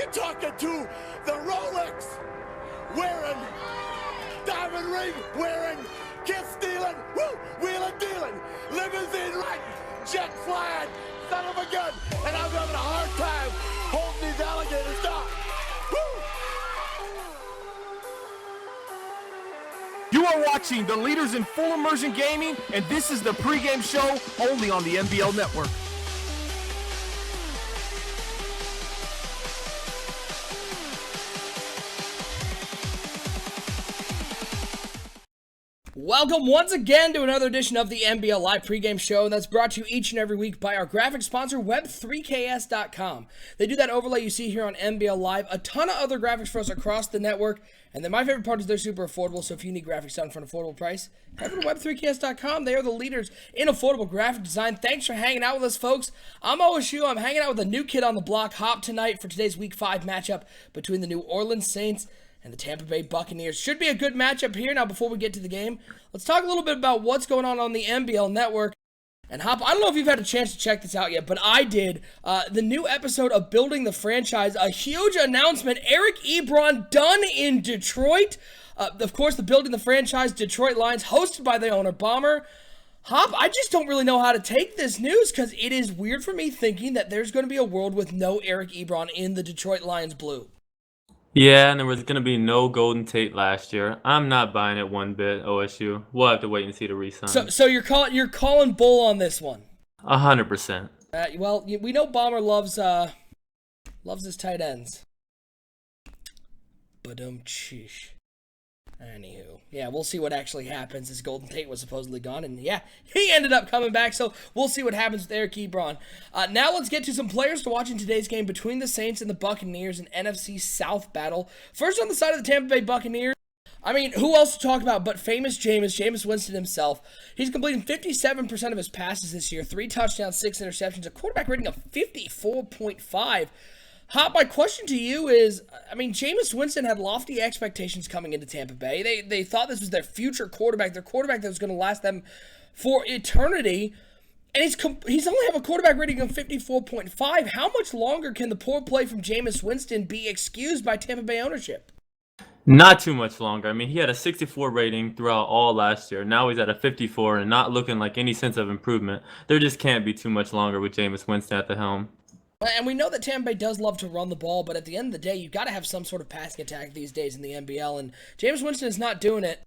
You're talking to the Rolex wearing, diamond ring wearing, kiss stealing, woo, wheeling dealing, limousine riding, jet flying, son of a gun, and I'm having a hard time holding these alligators down. Woo! You are watching the leaders in full immersion gaming, and this is the pregame show only on the NBL Network. Welcome once again to another edition of the NBL Live pregame show that's brought to you each and every week by our graphic sponsor, Web3KS.com. They do that overlay you see here on NBL Live, a ton of other graphics for us across the network, and then my favorite part is they're super affordable, so if you need graphics done for an affordable price, head over to Web3KS.com. They are the leaders in affordable graphic design. Thanks for hanging out with us, folks. I'm OSU. I'm hanging out with a new kid on the block, Hop, tonight for today's Week 5 matchup between the New Orleans Saints and the Tampa Bay Buccaneers. Should be a good matchup here. Now, before we get to the game, let's talk a little bit about what's going on the NBL Network. And Hop, I don't know if you've had a chance to check this out yet, but I did. The new episode of Building the Franchise, a huge announcement. Eric Ebron done in Detroit. Of course, the Building the Franchise Detroit Lions, hosted by the owner, Bomber. Hop, I just don't really know how to take this news because it is weird for me thinking that there's going to be a world with no Eric Ebron in the Detroit Lions blue. Yeah, and there was going to be no Golden Tate last year. I'm not buying it one bit, OSU. We'll have to wait and see the re-sign. So you're calling bull on this one? 100%. Well, we know Bomber loves his tight ends. Ba-dum-chish. Anywho, yeah, we'll see what actually happens as Golden Tate was supposedly gone, and yeah, he ended up coming back, so we'll see what happens with Eric Ebron. Now let's get to some players to watch in today's game between the Saints and the Buccaneers, an NFC South battle. First on the side of the Tampa Bay Buccaneers, I mean, who else to talk about but famous Jameis Winston himself. He's completing 57% of his passes this year, 3 touchdowns, 6 interceptions, a quarterback rating of 54.5. Hop, my question to you is, I mean, Jameis Winston had lofty expectations coming into Tampa Bay. They thought this was their future quarterback, their quarterback that was going to last them for eternity. And he's only have a quarterback rating of 54.5. How much longer can the poor play from Jameis Winston be excused by Tampa Bay ownership? Not too much longer. I mean, he had a 64 rating throughout all last year. Now he's at a 54 and not looking like any sense of improvement. There just can't be too much longer with Jameis Winston at the helm. And we know that Tampa Bay does love to run the ball, but at the end of the day, you've got to have some sort of passing attack these days in the NBL, and Jameis Winston is not doing it.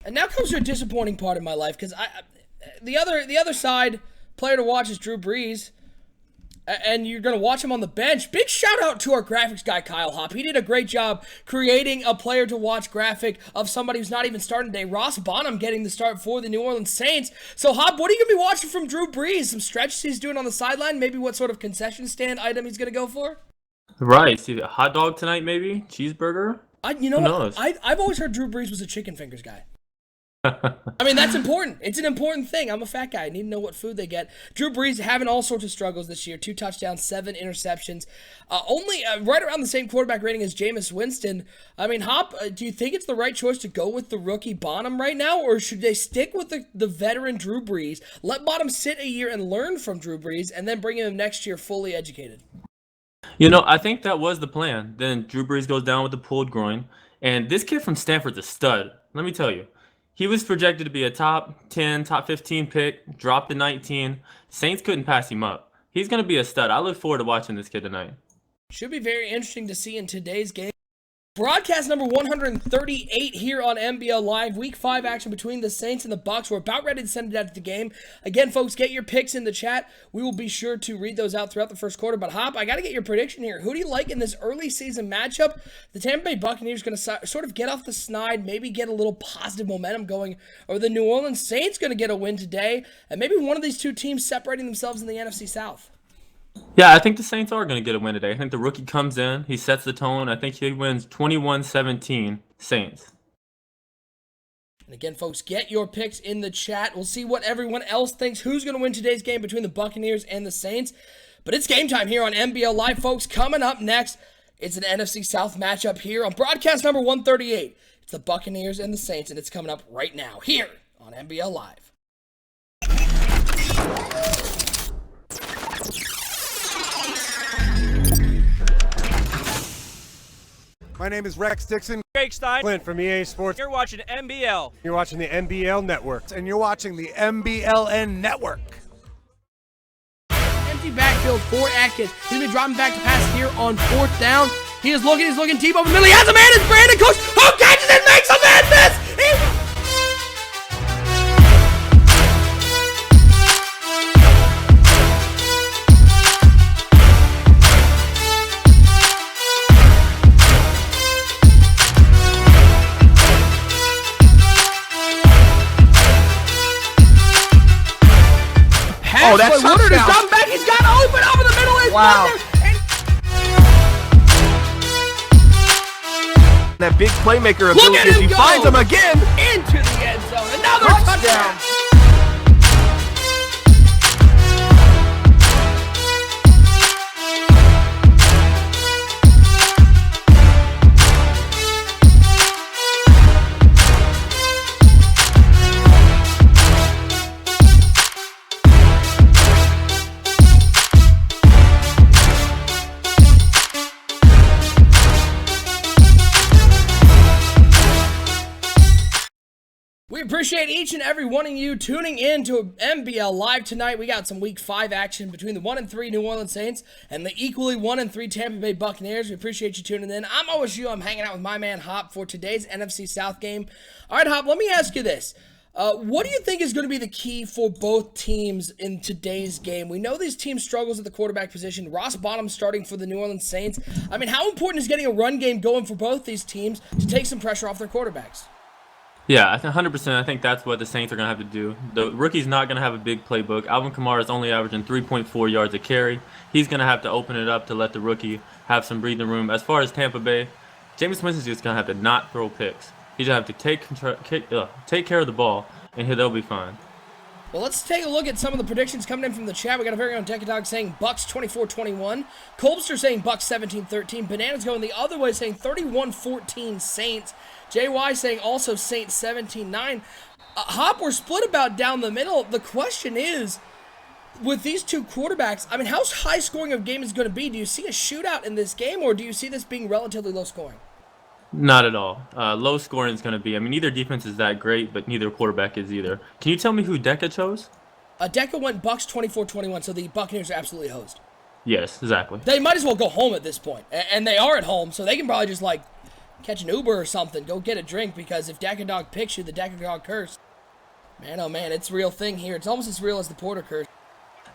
And now comes to a disappointing part of my life, because the other side player to watch is Drew Brees, and you're going to watch him on the bench. Big shout out to our graphics guy, Kyle Hop. He did a great job creating a player to watch graphic of somebody who's not even starting today. Ross Bonham getting the start for the New Orleans Saints. So Hop, what are you going to be watching from Drew Brees? Some stretches he's doing on the sideline? Maybe what sort of concession stand item he's going to go for? Right. See, a hot dog tonight maybe? Cheeseburger? Who knows? I've always heard Drew Brees was a chicken fingers guy. I mean, that's important. It's an important thing. I'm a fat guy. I need to know what food they get. Drew Brees having all sorts of struggles this year. 2 touchdowns, 7 interceptions. Only right around the same quarterback rating as Jameis Winston. I mean, Hop, do you think it's the right choice to go with the rookie Bonham right now? Or should they stick with the veteran Drew Brees, let Bonham sit a year and learn from Drew Brees, and then bring him next year fully educated? You know, I think that was the plan. Then Drew Brees goes down with the pulled groin. And this kid from Stanford's a stud. Let me tell you. He was projected to be a top 10, top 15 pick, dropped to 19. Saints couldn't pass him up. He's going to be a stud. I look forward to watching this kid tonight. Should be very interesting to see in today's game. Broadcast number 138 here on NBL Live. Week 5 action between the Saints and the Bucs. We're about ready to send it out to the game. Again, folks, get your picks in the chat. We will be sure to read those out throughout the first quarter. But, Hop, I got to get your prediction here. Who do you like in this early season matchup? The Tampa Bay Buccaneers going to sort of get off the snide, maybe get a little positive momentum going, or the New Orleans Saints going to get a win today, and maybe one of these two teams separating themselves in the NFC South. Yeah, I think the Saints are going to get a win today. I think the rookie comes in, he sets the tone. I think he wins 21-17 Saints. And again, folks, get your picks in the chat. We'll see what everyone else thinks. Who's going to win today's game between the Buccaneers and the Saints? But it's game time here on NBL Live, folks. Coming up next, it's an NFC South matchup here on broadcast number 138. It's the Buccaneers and the Saints, and it's coming up right now here on NBL Live. My name is Rex Dixon. Craig Stein. Clint from EA Sports. You're watching NBL. You're watching the NBL Network. And you're watching the MBLN Network. Empty backfield for Atkins. He's been dropping back to pass here on 4th down. He's looking deep over the middle. He has a man. It's Brandon Cooks who catches it, makes a man miss. Oh, that's Woodard is dropping back. He's got open over the middle. Wow. That big playmaker ability as he finds him again. Into the end zone. Another touchdown. We appreciate each and every one of you tuning in to MBL Live tonight. We got some Week 5 action between the 1-3 New Orleans Saints and the equally 1-3 Tampa Bay Buccaneers. We appreciate you tuning in. I'm OSU. I'm hanging out with my man Hop for today's NFC South game. All right, Hop, let me ask you this. What do you think is going to be the key for both teams in today's game? We know these teams struggles at the quarterback position. Ross Bottom starting for the New Orleans Saints. I mean, how important is getting a run game going for both these teams to take some pressure off their quarterbacks? Yeah, 100%. I think that's what the Saints are going to have to do. The rookie's not going to have a big playbook. Alvin Kamara is only averaging 3.4 yards a carry. He's going to have to open it up to let the rookie have some breathing room. As far as Tampa Bay, Jameis Winston's just going to have to not throw picks. He's going to have to take care of the ball, and they'll be fine. Well, let's take a look at some of the predictions coming in from the chat. We got a very own Decadog saying Bucs 24-21. Colbster saying Bucs 17-13. Bananas going the other way saying 31-14 Saints. JY saying also Saints 17-9. Hop, we're split about down the middle. The question is, with these two quarterbacks, I mean, how high scoring of game is going to be? Do you see a shootout in this game, or do you see this being relatively low scoring? Not at all. Low scoring is going to be. I mean, neither defense is that great, but neither quarterback is either. Can you tell me who Deca chose? Deca went Bucs 24-21, so the Buccaneers are absolutely hosed. Yes, exactly. They might as well go home at this point, and they are at home, so they can probably just, like, catch an Uber or something, go get a drink, because if Decadog picks you, the Decadog curse. Man, oh man, it's a real thing here. It's almost as real as the Porter curse.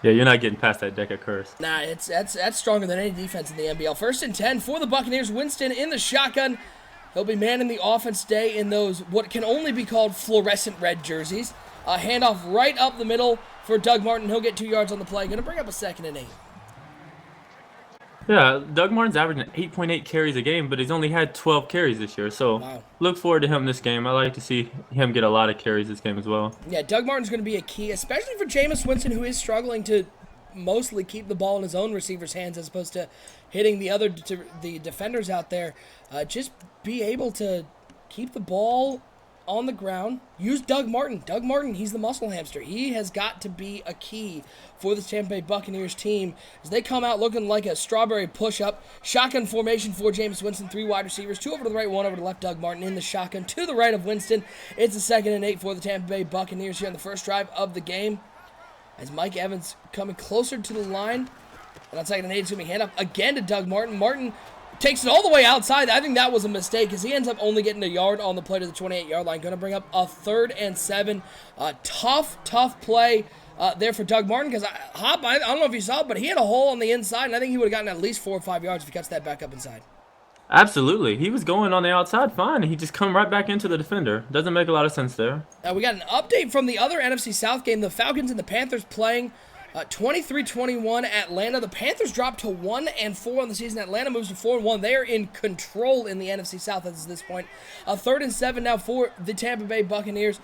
Yeah, you're not getting past that Deca curse. Nah, that's stronger than any defense in the NBL. 1st and 10 for the Buccaneers. Winston in the shotgun. He'll be manning the offense today in those what can only be called fluorescent red jerseys. Handoff right up the middle for Doug Martin. He'll get 2 yards on the play. Going to bring up a 2nd and 8. Yeah, Doug Martin's averaging 8.8 carries a game, but he's only had 12 carries this year. So Wow. Look forward to him this game. I like to see him get a lot of carries this game as well. Yeah, Doug Martin's going to be a key, especially for Jameis Winston, who is struggling to mostly keep the ball in his own receiver's hands as opposed to hitting the defenders out there. Just be able to keep the ball on the ground. Use Doug Martin. Doug Martin, he's the muscle hamster. He has got to be a key for this Tampa Bay Buccaneers team as they come out looking like a strawberry push-up. Shotgun formation for Jameis Winston. 3 wide receivers, 2 over to the right, 1 over to the left. Doug Martin in the shotgun to the right of Winston. It's a 2nd and 8 for the Tampa Bay Buccaneers here on the first drive of the game. As Mike Evans coming closer to the line. And on 2nd and 8, it's going to be hand up again to Doug Martin. Martin takes it all the way outside. I think that was a mistake because he ends up only getting a yard on the play to the 28-yard line. Going to bring up a 3rd and 7. Tough play there for Doug Martin because I don't know if you saw it, but he had a hole on the inside, and I think he would have gotten at least 4 or 5 yards if he cuts that back up inside. Absolutely. He was going on the outside fine, and he just come right back into the defender. Doesn't make a lot of sense there. We got an update from the other NFC South game. The Falcons and the Panthers playing 23-21 Atlanta. The Panthers dropped to 1-4 on the season. Atlanta moves to 4-1. They are in control in the NFC South at this point. 3rd and 7 now for the Tampa Bay Buccaneers.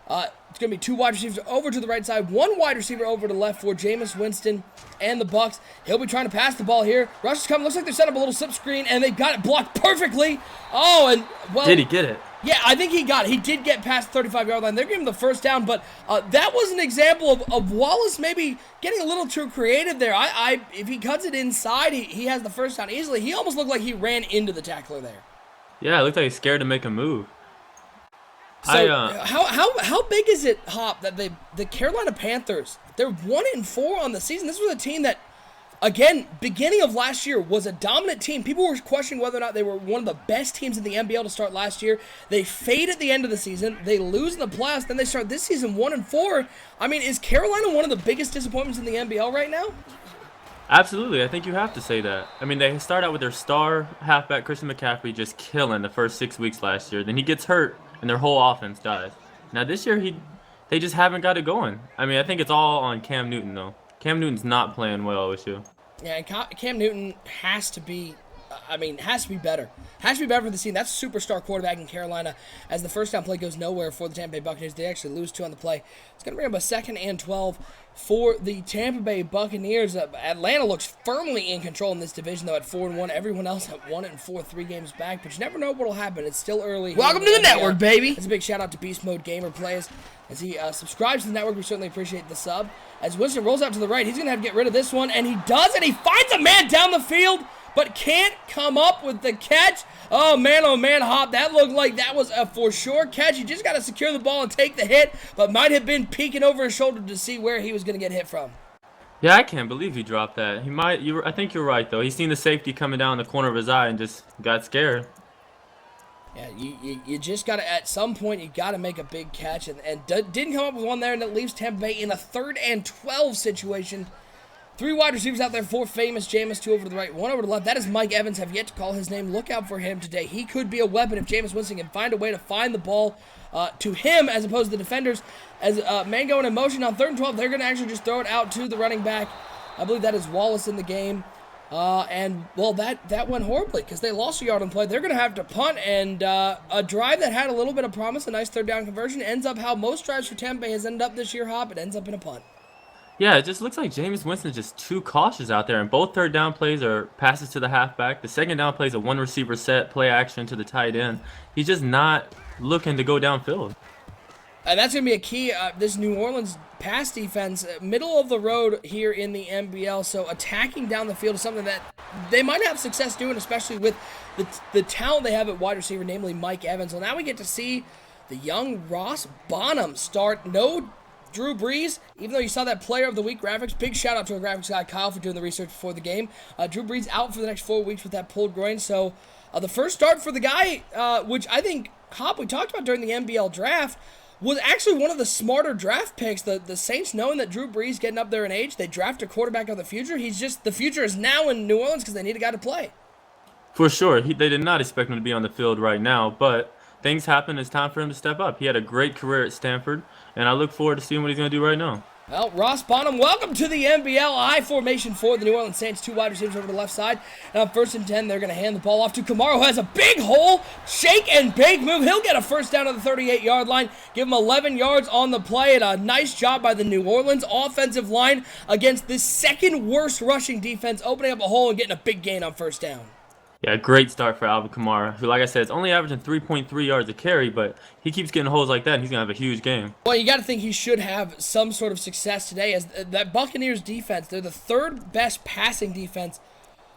It's going to be 2 wide receivers over to the right side, 1 wide receiver over to the left for Jameis Winston and the Bucs. He'll be trying to pass the ball here. Rush is coming. Looks like they're setting up a little slip screen, and they got it blocked perfectly. Oh, and well, did he get it? Yeah, I think he got it. He did get past the 35-yard line. They're giving him the first down, but that was an example of Wallace maybe getting a little too creative there. If he cuts it inside, he has the first down easily. He almost looked like he ran into the tackler there. Yeah, it looked like he's scared to make a move. So how big is it, Hop, that the Carolina Panthers, they're 1-4 on the season. This was a team that, again, beginning of last year was a dominant team. People were questioning whether or not they were one of the best teams in the NBL to start last year. They fade at the end of the season. They lose in the playoffs. Then they start this season 1-4. I mean, is Carolina one of the biggest disappointments in the NBL right now? Absolutely, I think you have to say that. I mean, they start out with their star halfback, Christian McCaffrey, just killing the first 6 weeks last year. Then he gets hurt, and their whole offense dies. Now this year, they just haven't got it going. I mean, I think it's all on Cam Newton, though. Cam Newton's not playing well this year. Yeah, and Cam Newton has to be better. Has to be better for the team. That's a superstar quarterback in Carolina. As the first down play goes nowhere for the Tampa Bay Buccaneers, they actually lose 2 on the play. It's going to bring up a 2nd and 12 for the Tampa Bay Buccaneers. Atlanta looks firmly in control in this division, though, at 4-1. Everyone else at 1-4, 3 games back. But you never know what will happen. It's still early. Welcome to the network, baby. It's a big shout out to Beast Mode Gamer Plays. As he subscribes to the network, we certainly appreciate the sub. As Winston rolls out to the right, he's going to have to get rid of this one, and he does, and he finds a man down the field, but can't come up with the catch. Oh, man, Hop, that looked like that was a for sure catch. He just got to secure the ball and take the hit, but might have been peeking over his shoulder to see where he was going to get hit from. Yeah, I can't believe he dropped that. I think you're right, though. He's seen the safety coming down the corner of his eye and just got scared. Yeah, you just got to, at some point, you got to make a big catch, and didn't come up with one there, and it leaves Tampa Bay in a 3rd and 12 situation. 3 wide receivers out there, 4 famous. Jameis, 2 over to the right, 1 over to the left. That is Mike Evans. Have yet to call his name. Look out for him today. He could be a weapon if Jameis Winston can find a way to find the ball to him as opposed to the defenders. As man going in motion on 3rd and 12, they're going to actually just throw it out to the running back. I believe that is Wallace in the game. And, well, that went horribly because they lost a yard on play. They're going to have to punt, and a drive that had a little bit of promise, a nice 3rd down conversion, ends up how most drives for Tampa Bay has ended up this year, Hop. It ends up in a punt. Yeah, it just looks like Jameis Winston's just too cautious out there, and both 3rd down plays are passes to the halfback. The 2nd down play is a 1 receiver set, play action to the tight end. He's just not looking to go downfield. And that's going to be a key. This New Orleans pass defense, middle of the road here in the NBL, so attacking down the field is something that they might have success doing, especially with the talent they have at wide receiver, namely Mike Evans. Well, now we get to see the young Ross Bonham start. No Drew Brees, even though you saw that Player of the Week graphics. Big shout out to our graphics guy, Kyle, for doing the research before the game. Drew Brees out for the next 4 weeks with that pulled groin, so the first start for the guy, which I think, Hop, we talked about during the NBL draft, was actually one of the smarter draft picks. The Saints, knowing that Drew Brees getting up there in age, they draft a quarterback of the future. The future is now in New Orleans because they need a guy to play. For sure. They did not expect him to be on the field right now, but things happen. It's time for him to step up. He had a great career at Stanford, and I look forward to seeing what he's going to do right now. Well, Ross Bonham, welcome to the NBL. I formation for the New Orleans Saints. 2 wide receivers over the left side. And on 1st and 10, they're going to hand the ball off to Kamara, who has a big hole. Shake and bake move. He'll get a first down at the 38-yard line. Give him 11 yards on the play. And a nice job by the New Orleans offensive line against the 2nd worst rushing defense, opening up a hole and getting a big gain on 1st down. Yeah, great start for Alvin Kamara, who, like I said, is only averaging 3.3 yards a carry, but he keeps getting holes like that, and he's going to have a huge game. Well, you got to think he should have some sort of success today, as that Buccaneers defense, they're the 3rd best passing defense,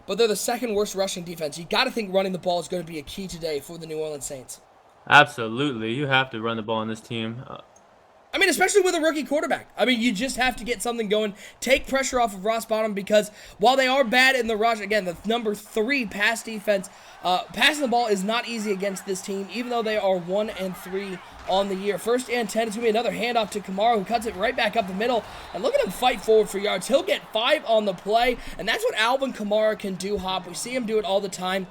but they're the 2nd worst rushing defense. You got to think running the ball is going to be a key today for the New Orleans Saints. Absolutely. You have to run the ball on this team. I mean, especially with a rookie quarterback. I mean, you just have to get something going. Take pressure off of Ross Bonham because while they are bad in the rush, again, the number 3 pass defense, passing the ball is not easy against this team, even though they are 1-3 on the year. 1st and 10, it's going to be another handoff to Kamara, who cuts it right back up the middle. And look at him fight forward for yards. He'll get 5 on the play, and that's what Alvin Kamara can do, Hop. We see him do it all the time.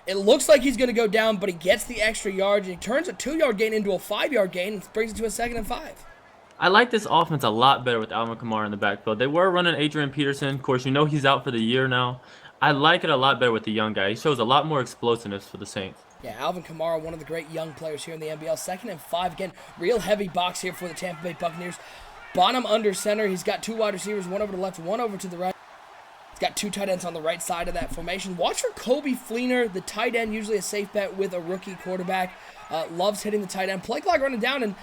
It looks like he's going to go down, but he gets the extra yards, and he turns a 2-yard gain into a 5-yard gain and brings it to a 2nd and 5. I like this offense a lot better with Alvin Kamara in the backfield. They were running Adrian Peterson. Of course, you know he's out for the year now. I like it a lot better with the young guy. He shows a lot more explosiveness for the Saints. Yeah, Alvin Kamara, one of the great young players here in the NBL. 2nd and 5. Again, real heavy box here for the Tampa Bay Buccaneers. Bonham under center. He's got 2 wide receivers, 1 over to the left, 1 over to the right. He's got two tight ends on the right side of that formation. Watch for Coby Fleener, the tight end, usually a safe bet with a rookie quarterback. Loves hitting the tight end. Play clock running down, and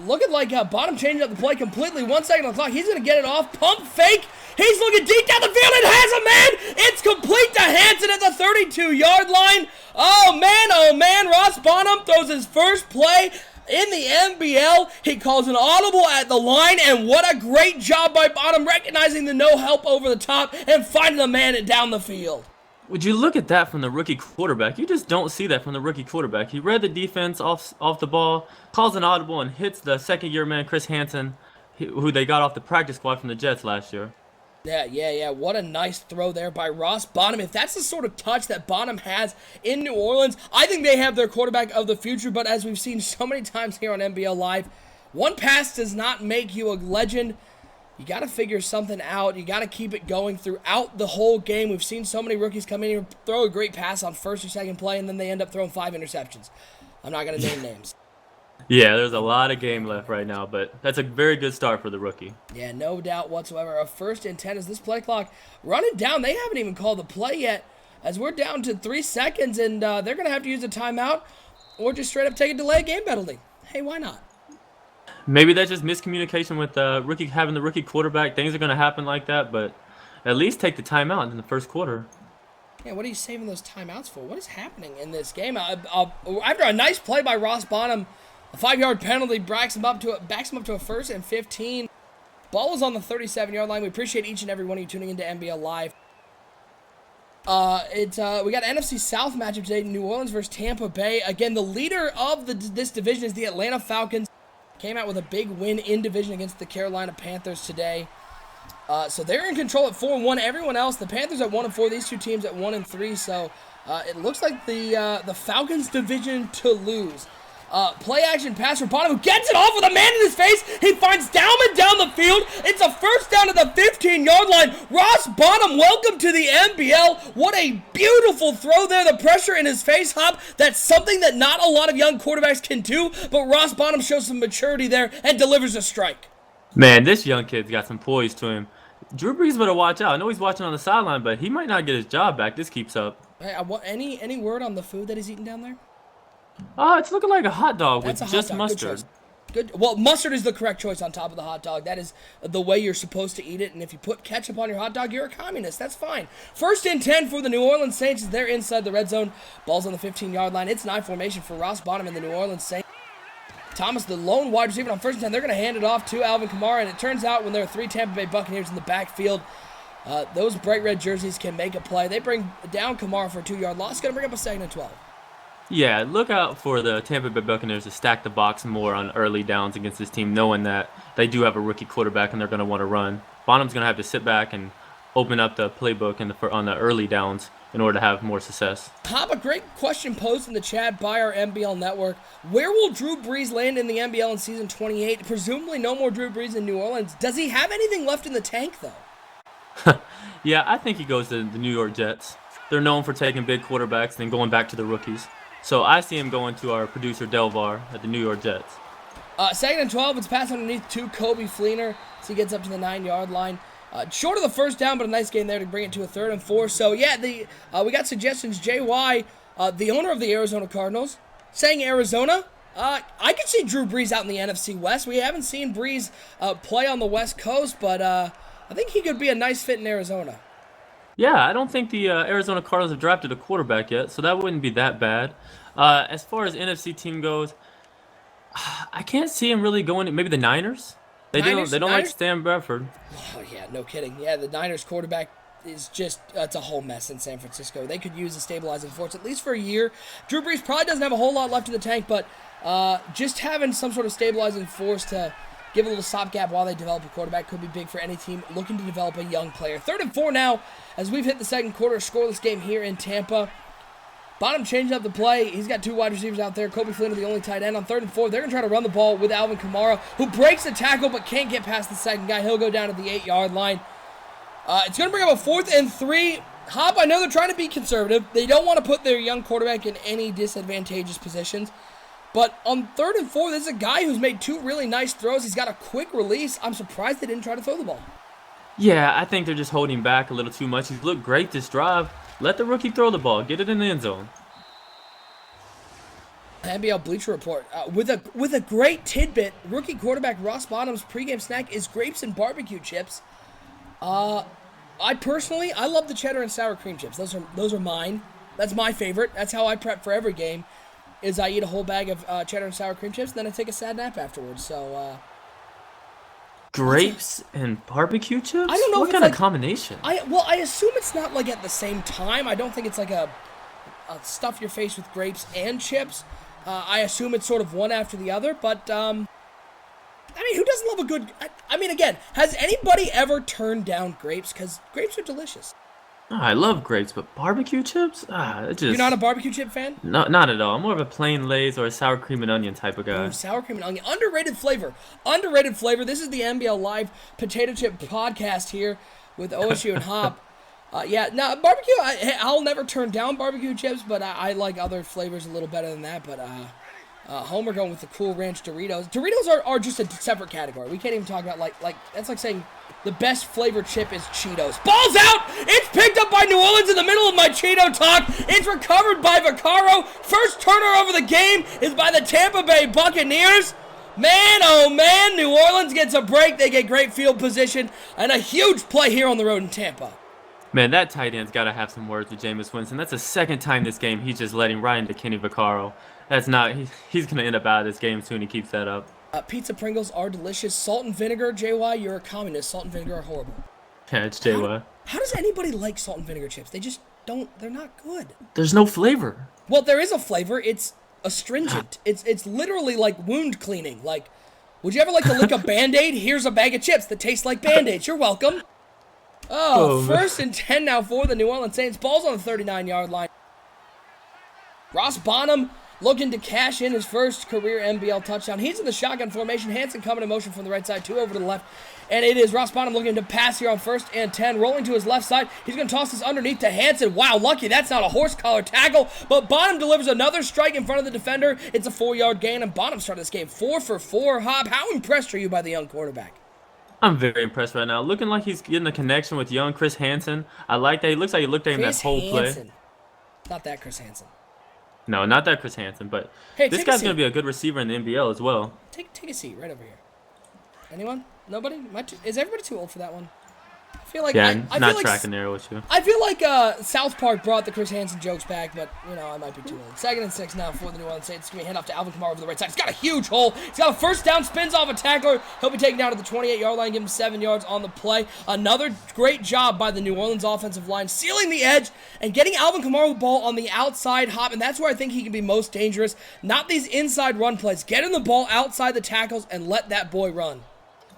looking like Bottom changing up the play completely. 1 second on the clock. He's going to get it off. Pump fake. He's looking deep down the field and has a man. It's complete to Hansen at the 32-yard line. Oh, man. Ross Bonham throws his first play in the NBL. He calls an audible at the line, and what a great job by Bonham recognizing the no help over the top and finding the man down the field. Would you look at that from the rookie quarterback? You just don't see that from the rookie quarterback. He read the defense off the ball, calls an audible, and hits the second-year man, Chris Hansen, who they got off the practice squad from the Jets last year. Yeah. What a nice throw there by Ross Bonham. If that's the sort of touch that Bonham has in New Orleans, I think they have their quarterback of the future. But as we've seen so many times here on NBL Live, one pass does not make you a legend. You got to figure something out. You got to keep it going throughout the whole game. We've seen so many rookies come in here, throw a great pass on first or second play, and then they end up throwing 5 interceptions. I'm not going to name names. Yeah, there's a lot of game left right now, but that's a very good start for the rookie. Yeah, no doubt whatsoever. A 1st and 10 is this play clock running down. They haven't even called the play yet, as we're down to 3 seconds, and they're going to have to use a timeout or just straight up take a delay game penalty. Hey, why not? Maybe that's just miscommunication with having the rookie quarterback. Things are going to happen like that, but at least take the timeout in the first quarter. Yeah, what are you saving those timeouts for? What is happening in this game? After a nice play by Ross Bonham, a 5-yard penalty backs him up to a 1st and 15. Ball is on the 37-yard line. We appreciate each and every one of you tuning into NBL Live. We got an NFC South matchup today, New Orleans versus Tampa Bay. Again, the leader of this division is the Atlanta Falcons. Came out with a big win in division against the Carolina Panthers today. So they're in control at 4-1. Everyone else, the Panthers at 1-4. These two teams at 1-3. So it looks like the Falcons division to lose. Play action pass from Bonham, who gets it off with a man in his face. He finds Dowman down the field. It's a first down at the 15-yard line. Ross Bonham, welcome to the NBL. What a beautiful throw there. The pressure in his face hop. That's something that not a lot of young quarterbacks can do, but Ross Bonham shows some maturity there and delivers a strike. Man, this young kid's got some poise to him. Drew Brees better watch out. I know he's watching on the sideline, but he might not get his job back. This keeps up. Hey, any word on the food that he's eating down there? It's looking like a hot dog with just dog. mustard. Good. Well, mustard is the correct choice on top of the hot dog. That is the way you're supposed to eat it. And if you put ketchup on your hot dog, you're a communist. That's fine. 1st and 10 for the New Orleans Saints. They're inside the red zone. Ball's on the 15-yard line. It's an I formation for Ross Bonham and the New Orleans Saints. Thomas, the lone wide receiver on 1st and 10. They're going to hand it off to Alvin Kamara. And it turns out when there are 3 Tampa Bay Buccaneers in the backfield, those bright red jerseys can make a play. They bring down Kamara for a 2-yard loss. Going to bring up a 2nd and 12. Yeah, look out for the Tampa Bay Buccaneers to stack the box more on early downs against this team, knowing that they do have a rookie quarterback and they're going to want to run. Bonham's going to have to sit back and open up the playbook on the early downs in order to have more success. Hop, a great question posed in the chat by our NBL network. Where will Drew Brees land in the NBL in season 28? Presumably no more Drew Brees in New Orleans. Does he have anything left in the tank, though? Yeah, I think he goes to the New York Jets. They're known for taking big quarterbacks and then going back to the rookies. So I see him going to our producer Delvar at the New York Jets. 2nd and 12, it's passed underneath to Coby Fleener, so he gets up to the 9-yard line. Short of the first down, but a nice gain there to bring it to a 3rd and 4. So yeah, we got suggestions. JY, the owner of the Arizona Cardinals, saying Arizona. I could see Drew Brees out in the NFC West. We haven't seen Brees play on the West Coast, but I think he could be a nice fit in Arizona. Yeah, I don't think the Arizona Cardinals have drafted a quarterback yet, so that wouldn't be that bad. As far as NFC team goes, I can't see him really going to maybe the Niners. They don't like Stan Bradford. Oh, yeah, no kidding. Yeah, the Niners quarterback is just, it's a whole mess in San Francisco. They could use a stabilizing force at least for a year. Drew Brees probably doesn't have a whole lot left in the tank, but just having some sort of stabilizing force to give a little stopgap while they develop a quarterback could be big for any team looking to develop a young player. 3rd and 4 now as we've hit the second quarter. Scoreless game here in Tampa. Bonham changed up the play. He's got 2 wide receivers out there. Coby Fleener, the only tight end. On 3rd and 4, they're going to try to run the ball with Alvin Kamara, who breaks the tackle but can't get past the second guy. He'll go down to the 8-yard line. It's going to bring up a 4th and 3. Hop, I know they're trying to be conservative. They don't want to put their young quarterback in any disadvantageous positions. But on 3rd and 4, this is a guy who's made 2 really nice throws. He's got a quick release. I'm surprised they didn't try to throw the ball. Yeah, I think they're just holding back a little too much. He's looked great this drive. Let the rookie throw the ball. Get it in the end zone. NBL Bleacher Report with a great tidbit. Rookie quarterback Ross Bottom's pregame snack is grapes and barbecue chips. I love the cheddar and sour cream chips. Those are mine. That's my favorite. That's how I prep for every game. Is I eat a whole bag of cheddar and sour cream chips, and then I take a sad nap afterwards. So grapes and barbecue chips? I don't know what if kind it's of combination. I assume it's not like at the same time. I don't think it's like a stuff your face with grapes and chips. I assume it's sort of one after the other, but, I mean, who doesn't love a good... I mean, again, has anybody ever turned down grapes? Because grapes are delicious. Oh, I love grapes, but barbecue chips? You're not a barbecue chip fan? No, not at all. I'm more of a plain Lay's or a sour cream and onion type of guy. Ooh, sour cream and onion. Underrated flavor. Underrated flavor. This is the NBL Live Potato Chip Podcast here with OSU and Hop. Barbecue, I'll never turn down barbecue chips, but I like other flavors a little better than that. But Homer going with the Cool Ranch Doritos. Doritos are just a separate category. We can't even talk about, like that's like saying the best flavored chip is Cheetos. Ball's out! It's picked up by New Orleans in the middle of my Cheeto talk. It's recovered by Vaccaro. First turnover of the game is by the Tampa Bay Buccaneers. Man, oh man, New Orleans gets a break. They get great field position and a huge play here on the road in Tampa. Man, that tight end's got to have some words with Jameis Winston. That's the second time this game he's just letting right into Kenny Vaccaro. That's not... He's going to end up out of this game soon. He keeps that up. Pizza Pringles are delicious. Salt and vinegar, JY, you're a communist. Salt and vinegar are horrible. Yeah, it's JY. How does anybody like salt and vinegar chips? They just don't... They're not good. There's no flavor. Well, there is a flavor. It's astringent. It's literally like wound cleaning. Like, would you ever like to lick a Band-Aid? Here's a bag of chips that taste like Band-Aids. You're welcome. Oh, first and 10 now for the New Orleans Saints. Ball's on the 39-yard line. Ross Bonham looking to cash in his first career NBL touchdown. He's in the shotgun formation. Hansen coming in motion from the right side, 2 over to the left. And it is Ross Bonham looking to pass here on first and 10. Rolling to his left side. He's going to toss this underneath to Hansen. Wow, lucky that's not a horse collar tackle. But Bonham delivers another strike in front of the defender. It's a 4-yard gain. And Bonham started this game 4 for 4. Hob, how impressed are you by the young quarterback? I'm very impressed right now. Looking like he's getting a connection with young Chris Hansen. I like that. He looks like he looked at him that whole play. Not that Chris Hansen. No, not that Chris Hansen, but this guy's going to be a good receiver in the NBL as well. Take a seat right over here. Anyone? Nobody? Is everybody too old for that one? I feel like not tracking there with you. I feel like South Park brought the Chris Hansen jokes back, but I might be too old. 2nd and 6 now for the New Orleans Saints. It's gonna be a hand off to Alvin Kamara over the right side. He's got a huge hole. He's got a first down, spins off a tackler. He'll be taken down to the 28-yard line, give him 7 yards on the play. Another great job by the New Orleans offensive line, sealing the edge and getting Alvin Kamara the ball on the outside hop, and that's where I think he can be most dangerous. Not these inside run plays. Get him the ball outside the tackles and let that boy run.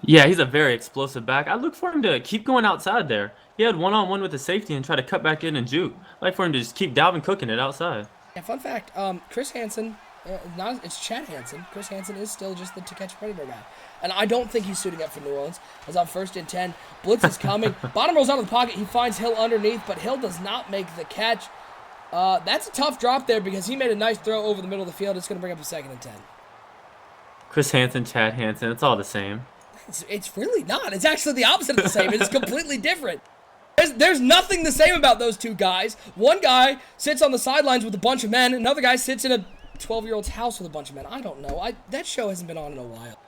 Yeah, he's a very explosive back. I look for him to keep going outside there. He had one-on-one with the safety and try to cut back in and juke. I like for him to just keep Dalvin cooking it outside. Yeah, fun fact, Chris Hansen, it's Chad Hansen. Chris Hansen is still just the to-catch predator guy. And I don't think he's suiting up for New Orleans. As on 1st and 10, blitz is coming. Bottom rolls out of the pocket. He finds Hill underneath, but Hill does not make the catch. That's a tough drop there because he made a nice throw over the middle of the field. It's going to bring up a 2nd and 10. Chris Hansen, Chad Hansen, it's all the same. It's really not. It's actually the opposite of the same. It's completely different. There's nothing the same about those two guys. One guy sits on the sidelines with a bunch of men. Another guy sits in a 12-year-old's house with a bunch of men. I don't know. That show hasn't been on in a while.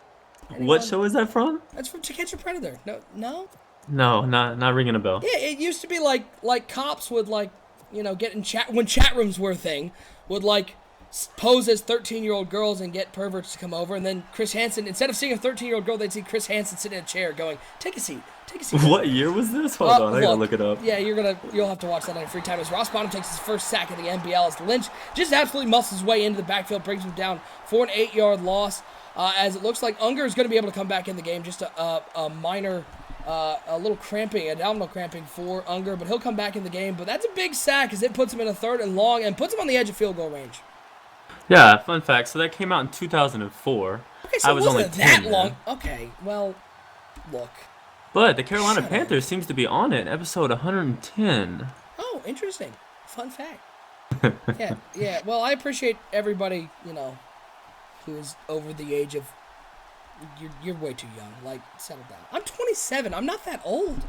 Anyone? What show is that from? That's from To Catch a Predator. No? No, not ringing a bell. Yeah, it used to be like cops would get in chat when chat rooms were a thing, would pose as 13-year-old girls and get perverts to come over, and then Chris Hansen, instead of seeing a 13-year-old girl, they'd see Chris Hansen sitting in a chair going, take a seat. What year was this? Hold on, I gotta look it up. Yeah, you'll have to watch that on your free time. As Ross Bonham takes his first sack of the NBL as Lynch just absolutely muscles his way into the backfield, brings him down for an 8-yard loss, as it looks like Unger is going to be able to come back in the game. Just a minor, a little cramping, abdominal cramping for Unger, but he'll come back in the game. But that's a big sack as it puts him in a 3rd and long and puts him on the edge of field goal range. Yeah, fun fact. So that came out in 2004. Okay, so I was only 10 that long. then. Okay, well, look. But the Carolina Panthers seems to be on it, episode 110. Oh, interesting. Fun fact. Yeah. Well, I appreciate everybody, who is over the age of... You're way too young. Settle down. I'm 27. I'm not that old.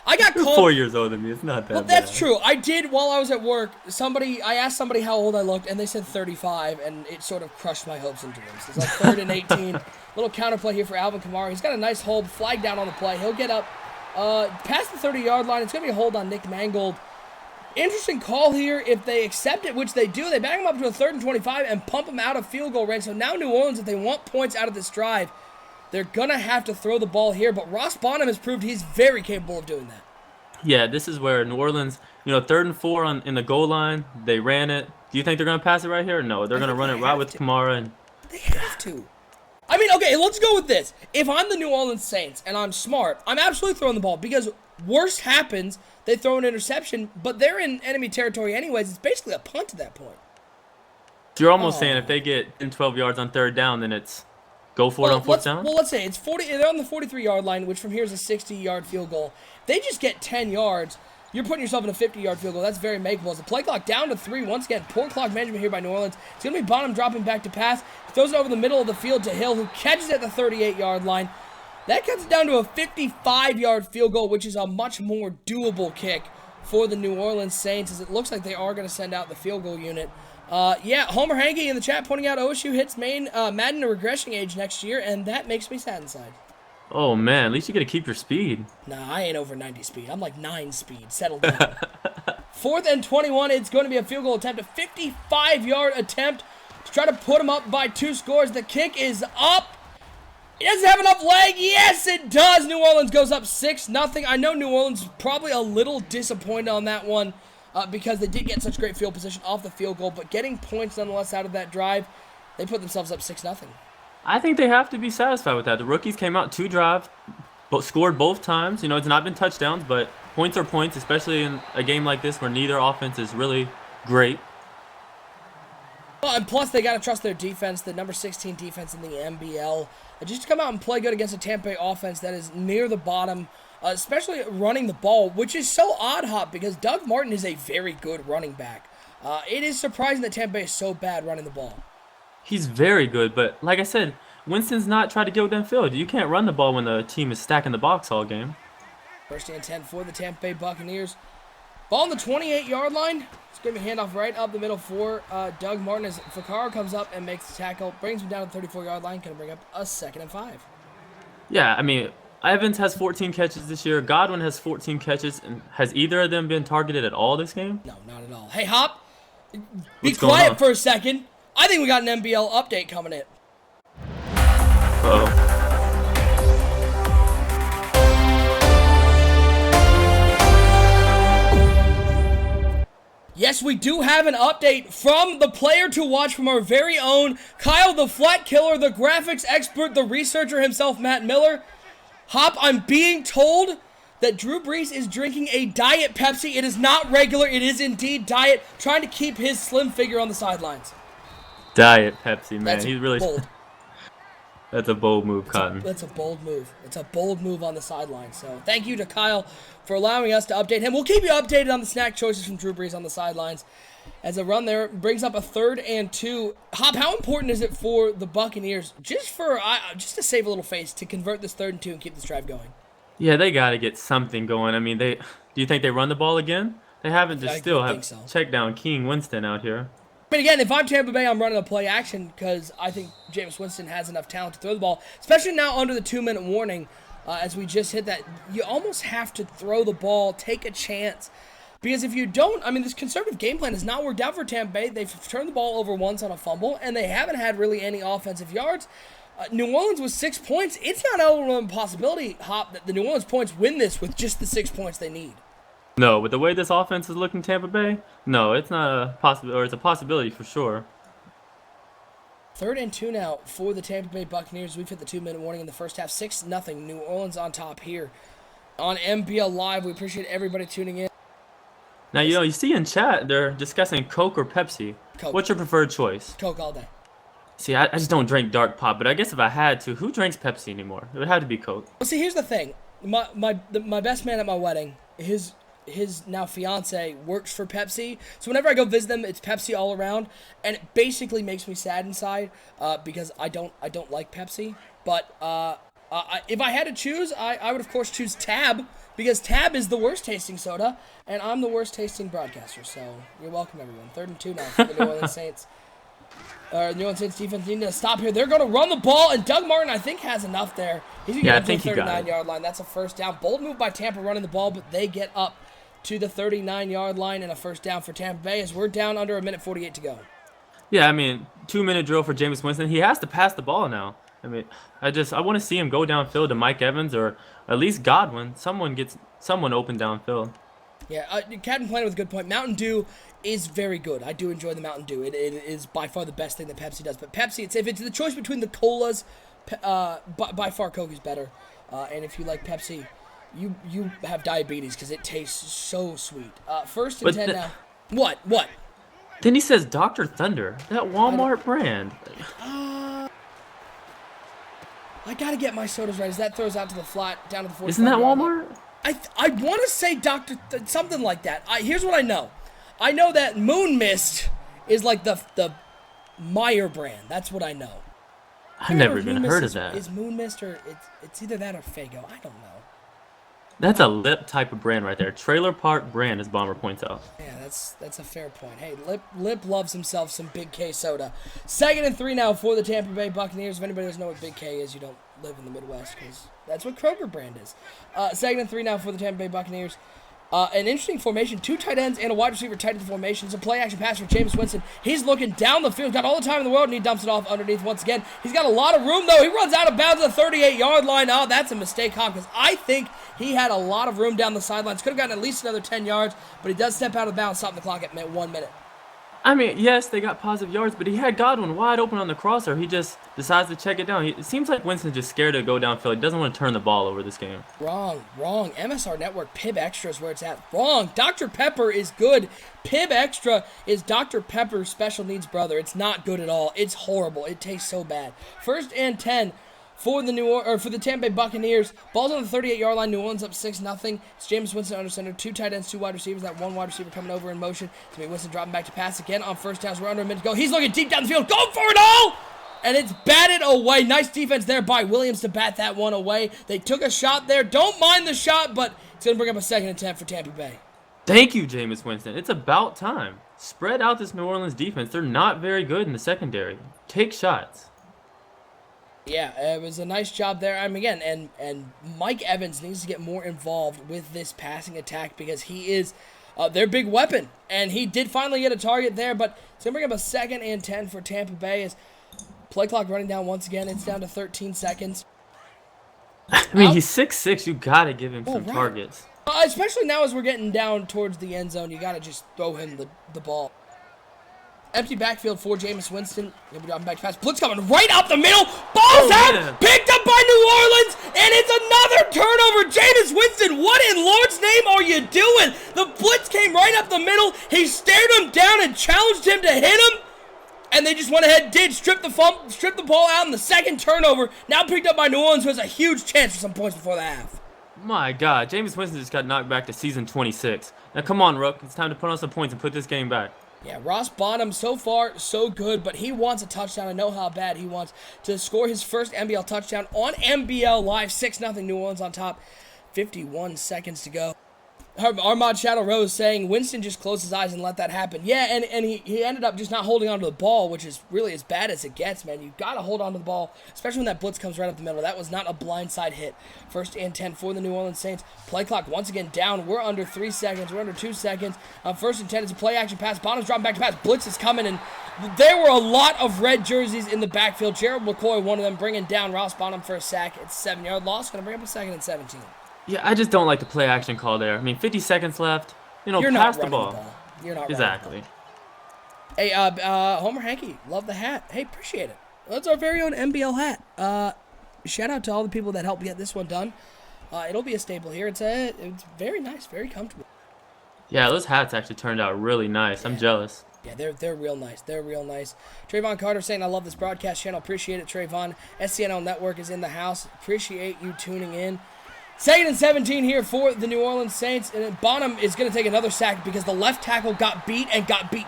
I got You're called. 4 years older than me. It's not that Well, bad. that's true. I did while I was at work. I asked somebody how old I looked, and they said 35, and it sort of crushed my hopes and dreams. It's like 3rd and 18. Little counterplay here for Alvin Kamara. He's got a nice hold, flag down on the play. He'll get up past the 30-yard line. It's going to be a hold on Nick Mangold. Interesting call here. If they accept it, which they do, they back him up to a 3rd and 25 and pump him out of field goal range. So now New Orleans, if they want points out of this drive, they're going to have to throw the ball here. But Ross Bonham has proved he's very capable of doing that. Yeah, this is where New Orleans, 3rd and 4 in the goal line. They ran it. Do you think they're going to pass it right here? No, they're going to run it right with Kamara. And they have to. I mean, okay, let's go with this. If I'm the New Orleans Saints and I'm smart, I'm absolutely throwing the ball because worst happens, they throw an interception, but they're in enemy territory anyways. It's basically a punt at that point. You're almost saying if they get 10, 12 yards on 3rd down, then it's go for it on 4th down? Well, let's say it's 40. They're on the 43-yard line, which from here is a 60-yard field goal. They just get 10 yards. You're putting yourself in a 50-yard field goal. That's very makeable. As the play clock down to 3. Once again, poor clock management here by New Orleans. It's going to be Bonham dropping back to pass. He throws it over the middle of the field to Hill, who catches it at the 38-yard line. That cuts it down to a 55-yard field goal, which is a much more doable kick for the New Orleans Saints, as it looks like they are going to send out the field goal unit. Homer Hankey in the chat pointing out OSU hits Madden to regression age next year, and that makes me sad inside. Oh, man, at least you got to keep your speed. Nah, I ain't over 90 speed. I'm like 9 speed. Settle down. 4th and 21. It's going to be a field goal attempt, a 55-yard attempt to try to put them up by 2 scores. The kick is up. It doesn't have enough leg. Yes, it does. New Orleans goes up 6-0. I know New Orleans is probably a little disappointed on that one because they did get such great field position off the field goal, but getting points nonetheless out of that drive, they put themselves up 6-0. I think they have to be satisfied with that. The rookies came out 2 drives, scored both times. It's not been touchdowns, but points are points, especially in a game like this where neither offense is really great. Well, and plus they got to trust their defense, the number 16 defense in the NBL. Just to come out and play good against a Tampa Bay offense that is near the bottom, especially running the ball, which is so odd, Hop, because Doug Martin is a very good running back. It is surprising that Tampa Bay is so bad running the ball. He's very good, but like I said, Winston's not trying to get within field. You can't run the ball when the team is stacking the box all game. 1st and 10 for the Tampa Bay Buccaneers. Ball on the 28-yard line. It's going to be handoff right up the middle for Doug Martin as Vaccaro comes up and makes the tackle. Brings him down to the 34-yard line. Going to bring up a 2nd and 5. Yeah, I mean, Evans has 14 catches this year. Godwin has 14 catches. And has either of them been targeted at all this game? No, not at all. Hey, Hop, be quiet for a second. I think we got an NBL update coming in. Uh-oh. Yes, we do have an update from the player to watch from our very own Kyle the Flat Killer, the graphics expert, the researcher himself, Matt Miller. Hop, I'm being told that Drew Brees is drinking a Diet Pepsi. It is not regular. It is indeed Diet, trying to keep his slim figure on the sidelines. Diet Pepsi, man. That's He's really bold. That's a bold move, Cotton. That's a bold move. It's a bold move on the sideline. So thank you to Kyle for allowing us to update him. We'll keep you updated on the snack choices from Drew Brees on the sidelines. As a run there brings up a 3rd and 2. Hop, how important is it for the Buccaneers, just to save a little face, to convert this 3rd and 2 and keep this drive going? Yeah, they got to get something going. I mean, do you think they run the ball again? They haven't. Just still have check down King Winston out here. But again, if I'm Tampa Bay, I'm running a play action because I think Jameis Winston has enough talent to throw the ball, especially now under the 2-minute warning. As we just hit that, you almost have to throw the ball, take a chance. Because if you don't, I mean, this conservative game plan has not worked out for Tampa Bay. They've turned the ball over once on a fumble, and they haven't had really any offensive yards. New Orleans with 6 points. It's not an impossibility, Hop, that the New Orleans points win this with just the 6 points they need. No, with the way this offense is looking, Tampa Bay, no, it's not a possibility, or it's a possibility for sure. 3rd and 2 now for the Tampa Bay Buccaneers. We've hit the 2-minute warning in the first half. 6-0. New Orleans on top here on MBL Live. We appreciate everybody tuning in. Now, you see in chat, they're discussing Coke or Pepsi. Coke. What's your preferred choice? Coke all day. See, I just don't drink dark pop, but I guess if I had to, who drinks Pepsi anymore? It would have to be Coke. Well, see, here's the thing. My best man at my wedding, his now fiance works for Pepsi, so whenever I go visit them, it's Pepsi all around, and it basically makes me sad inside because I don't like Pepsi. But If I had to choose, I would, of course, choose Tab, because Tab is the worst tasting soda, and I'm the worst tasting broadcaster. So you're welcome, everyone. 3rd and 2 now for the New Orleans Saints. New Orleans Saints defense need to stop here. They're going to run the ball, and Doug Martin, I think, has enough there. He's going to get to the 39-yard line. That's a first down. Bold move by Tampa running the ball, but they get up to the 39-yard line, and a first down for Tampa Bay as we're down under 1:48 to go. Yeah, I mean, 2-minute drill for Jameis Winston. He has to pass the ball now. I mean, I want to see him go downfield to Mike Evans or at least Godwin. Someone gets someone open downfield. Yeah, Captain Planet with a good point. Mountain Dew is very good. I do enjoy the Mountain Dew. It is by far the best thing that Pepsi does. But Pepsi, if it's the choice between the colas, by far Coke is better. And if you like Pepsi, you have diabetes because it tastes so sweet. 1st and 10 now. What? Then he says Dr. Thunder, that Walmart brand. I gotta get my sodas right as that throws out to the flat, down to the 45. Isn't that Walmart? I want to say something like that. Here's what I know. I know that Moon Mist is like the Meyer brand. That's what I know. I've never even heard of that. Is Moon Mist or it's either that or Faygo. I don't know. That's a lip type of brand right there. Trailer Park brand, as Bomber points out. Yeah, that's a fair point. Hey, Lip loves himself some Big K soda. 2nd and 3 now for the Tampa Bay Buccaneers. If anybody doesn't know what Big K is, you don't live in the Midwest because that's what Kroger brand is. 2nd and 3 now for the Tampa Bay Buccaneers. An interesting formation, 2 tight ends and a wide receiver tight end formation. It's a play action pass for Jameis Winston. He's looking down the field, got all the time in the world, and he dumps it off underneath once again. He's got a lot of room, though. He runs out of bounds at the 38-yard line. Oh, that's a mistake, huh? Because I think he had a lot of room down the sidelines. Could have gotten at least another 10 yards, but he does step out of bounds, stopping the clock at 1 minute. I mean, yes, they got positive yards, but he had Godwin wide open on the crosser. He just decides to check it down. It seems like Winston's just scared to go downfield. He doesn't want to turn the ball over this game. Wrong. MSR Network, Pib Extra is where it's at. Wrong. Dr. Pepper is good. Pib Extra is Dr. Pepper's special needs brother. It's not good at all. It's horrible. It tastes so bad. 1st and 10 for the Tampa Bay Buccaneers. Ball's on the 38-yard line. New Orleans up 6-0. It's Jameis Winston under center. 2 tight ends, 2 wide receivers. That 1 wide receiver coming over in motion. It's going to be Winston dropping back to pass again on first down. We're under a minute to go. He's looking deep down the field. Go for it all! And it's batted away. Nice defense there by Williams to bat that one away. They took a shot there. Don't mind the shot, but it's going to bring up a 2nd and 10 for Tampa Bay. Thank you, Jameis Winston. It's about time. Spread out this New Orleans defense. They're not very good in the secondary. Take shots. Yeah, it was a nice job there. I mean, again, and Mike Evans needs to get more involved with this passing attack because he is their big weapon. And he did finally get a target there, but it's going to bring up a 2nd and 10 for Tampa Bay as play clock running down once again. It's down to 13 seconds. I mean, he's 6'6". You got to give him some targets. Especially now as we're getting down towards the end zone, you got to just throw him the ball. Empty backfield for Jameis Winston. He'll be dropping back fast. Blitz coming right up the middle. Ball's out. Man. Picked up by New Orleans. And it's another turnover. Jameis Winston, what in Lord's name are you doing? The blitz came right up the middle. He stared him down and challenged him to hit him. And they just went ahead and did strip the ball out in the 2nd turnover. Now picked up by New Orleans, who has a huge chance for some points before the half. My God, Jameis Winston just got knocked back to season 26. Now come on, Rook. It's time to put on some points and put this game back. Yeah, Ross Bonham, so far, so good, but he wants a touchdown. I know how bad he wants to score his first NBL touchdown on NBL Live. 6-0 New Orleans on top. 51 seconds to go. Armand Shadow Rose saying Winston just closed his eyes and let that happen. Yeah, and he ended up just not holding on to the ball, which is really as bad as it gets, man. You got to hold on to the ball, especially when that blitz comes right up the middle. That was not a blindside hit. 1st and 10 for the New Orleans Saints. Play clock once again down. We're under 3 seconds. We're under 2 seconds. 1st and 10 is a play action pass. Bonham's dropping back to pass. Blitz is coming, and there were a lot of red jerseys in the backfield. Gerald McCoy, one of them, bringing down Ross Bonham for a sack. It's a 7-yard loss. Going to bring up a 2nd and 17. Yeah, I just don't like the play action call there. I mean, 50 seconds left. You're pass not the ball. You're not exactly. Hey, Homer Hankey, love the hat. Hey, appreciate it. That's our very own NBL hat. Shout out to all the people that helped get this one done. It'll be a staple here. It's very nice, very comfortable. Yeah, those hats actually turned out really nice. Yeah. I'm jealous. Yeah, they're real nice. They're real nice. Trayvon Carter saying, I love this broadcast channel. Appreciate it, Trayvon. SCNL Network is in the house. Appreciate you tuning in. 2nd and 17 here for the New Orleans Saints, and Bonham is going to take another sack because the left tackle got beat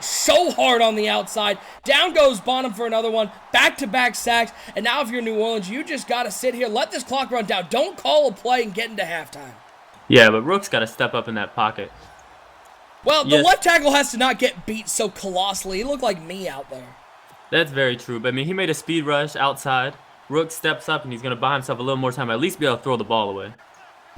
so hard on the outside. Down goes Bonham for another one, back-to-back sacks, and now if you're New Orleans, you just got to sit here, let this clock run down. Don't call a play and get into halftime. Yeah, but Rook's got to step up in that pocket. Well, the left tackle has to not get beat so colossally. He looked like me out there. That's very true, but I mean, he made a speed rush outside. Rook steps up, and he's going to buy himself a little more time, at least be able to throw the ball away.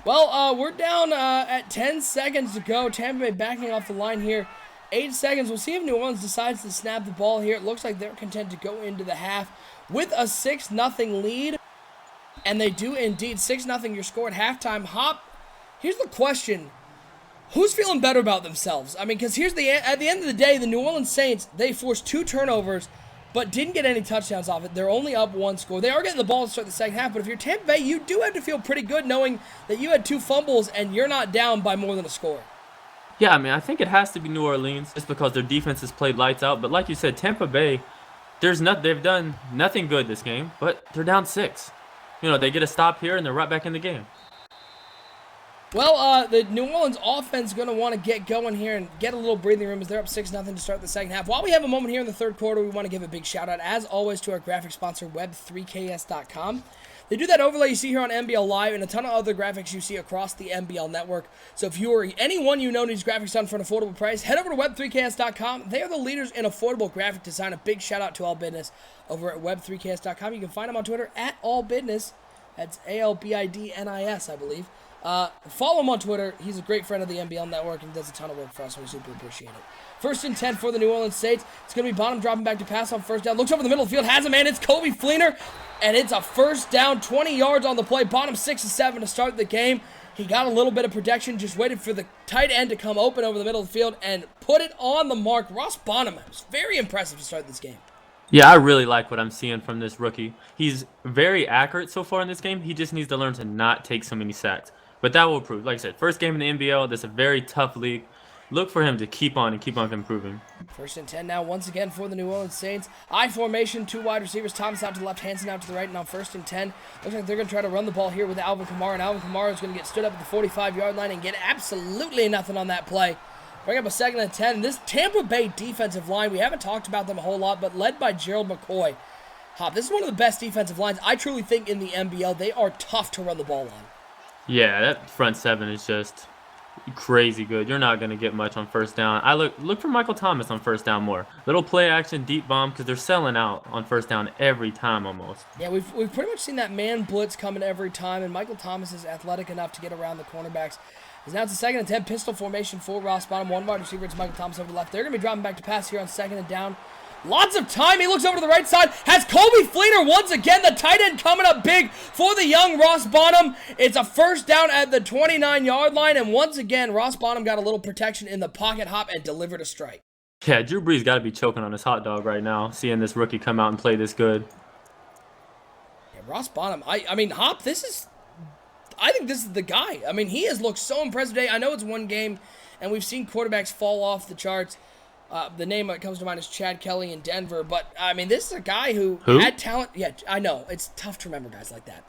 Well, we're down at 10 seconds to go. Tampa Bay backing off the line here. 8 seconds. We'll see if New Orleans decides to snap the ball here. It looks like they're content to go into the half with a 6-0 lead. And they do indeed. 6-0 your score at halftime. Hop, here's the question. Who's feeling better about themselves? I mean, because at the end of the day, the New Orleans Saints, they forced 2 turnovers, but didn't get any touchdowns off it. They're only up 1 score. They are getting the ball to start the second half, but if you're Tampa Bay, you do have to feel pretty good knowing that you had 2 fumbles and you're not down by more than a score. Yeah, I mean, I think it has to be New Orleans just because their defense has played lights out. But like you said, Tampa Bay, they've done nothing good this game, but they're down 6. You know, they get a stop here and they're right back in the game. Well, the New Orleans offense is going to want to get going here and get a little breathing room as they're up 6-0 to start the second half. While we have a moment here in the third quarter, we want to give a big shout-out, as always, to our graphic sponsor, web3ks.com. They do that overlay you see here on NBL Live and a ton of other graphics you see across the NBL network. So if you or anyone you know needs graphics done for an affordable price, head over to web3ks.com. They are the leaders in affordable graphic design. A big shout-out to All Business over at web3ks.com. You can find them on Twitter at allbidness. That's ALBIDNIS, I believe. Follow him on Twitter. He's a great friend of the NBL Network and does a ton of work for us, so we super appreciate it. 1st and 10 for the New Orleans Saints. It's going to be Bonham dropping back to pass on first down. Looks over the middle of the field, has a man. It's Kobe Fleener, and it's a first down, 20 yards on the play. Bonham 6-7 to start the game. He got a little bit of protection, just waited for the tight end to come open over the middle of the field and put it on the mark. Ross Bonham was very impressive to start this game. Yeah, I really like what I'm seeing from this rookie. He's very accurate so far in this game. He just needs to learn to not take so many sacks. But that will improve. Like I said, first game in the NBL. That's a very tough league. Look for him to keep on improving. 1st and 10 now once again for the New Orleans Saints. I formation, 2 wide receivers. Thomas out to the left, Hansen out to the right. And on 1st and 10, looks like they're going to try to run the ball here with Alvin Kamara. And Alvin Kamara is going to get stood up at the 45-yard line and get absolutely nothing on that play. Bring up a 2nd and 10. This Tampa Bay defensive line, we haven't talked about them a whole lot, but led by Gerald McCoy. Hop, this is one of the best defensive lines. I truly think in the NBL, they are tough to run the ball on. Yeah, that front 7 is just crazy good. You're not going to get much on first down. I look for Michael Thomas on first down more. Little play action, deep bomb, because they're selling out on first down every time almost. Yeah, we've pretty much seen that man blitz coming every time, and Michael Thomas is athletic enough to get around the cornerbacks. Now it's a 2nd and 10 pistol formation for Ross Bonham. 1 wide receiver. It's Michael Thomas over the left. They're going to be dropping back to pass here on 2nd and down. Lots of time. He looks over to the right side. Has Kobe Fleener once again. The tight end coming up big for the young Ross Bonham. It's a first down at the 29-yard line. And once again, Ross Bonham got a little protection in the pocket hop and delivered a strike. Yeah, Drew Brees got to be choking on his hot dog right now, seeing this rookie come out and play this good. Yeah, Ross Bonham. I mean, Hop, I think this is the guy. I mean, he has looked so impressive today. I know it's one game, and we've seen quarterbacks fall off the charts. The name that comes to mind is Chad Kelly in Denver. But, I mean, this is a guy who had talent. Yeah, I know. It's tough to remember guys like that.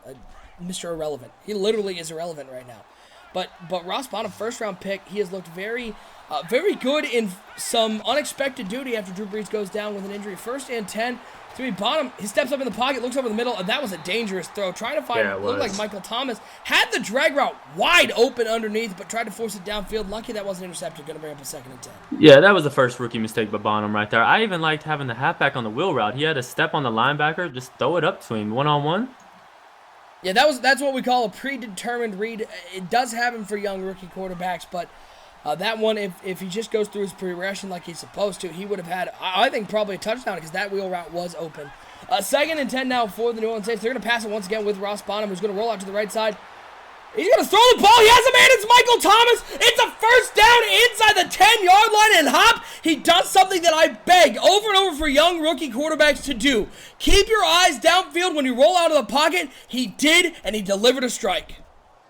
Mr. Irrelevant. He literally is irrelevant right now. But Ross Bonham, first-round pick, he has looked very good in some unexpected duty after Drew Brees goes down with an injury. 1st and 10. To be Bonham, he steps up in the pocket, looks over the middle, and that was a dangerous throw. Trying to find, looked like Michael Thomas. Had the drag route wide open underneath, but tried to force it downfield. Lucky that wasn't intercepted. Going to bring up a 2nd and 10. Yeah, that was the first rookie mistake by Bonham right there. I even liked having the halfback on the wheel route. He had to step on the linebacker, just throw it up to him one-on-one. Yeah, that's what we call a predetermined read. It does happen for young rookie quarterbacks, but that one, if he just goes through his progression like he's supposed to, he would have had, I think, probably a touchdown because that wheel route was open. 2nd and 10 now for the New Orleans Saints. They're going to pass it once again with Ross Bonham, who's going to roll out to the right side. He's going to throw the ball. He has a man. It's Michael Thomas. It's a first down inside the 10-yard line. And Hop, he does something that I beg over and over for young rookie quarterbacks to do. Keep your eyes downfield when you roll out of the pocket. He did, and he delivered a strike.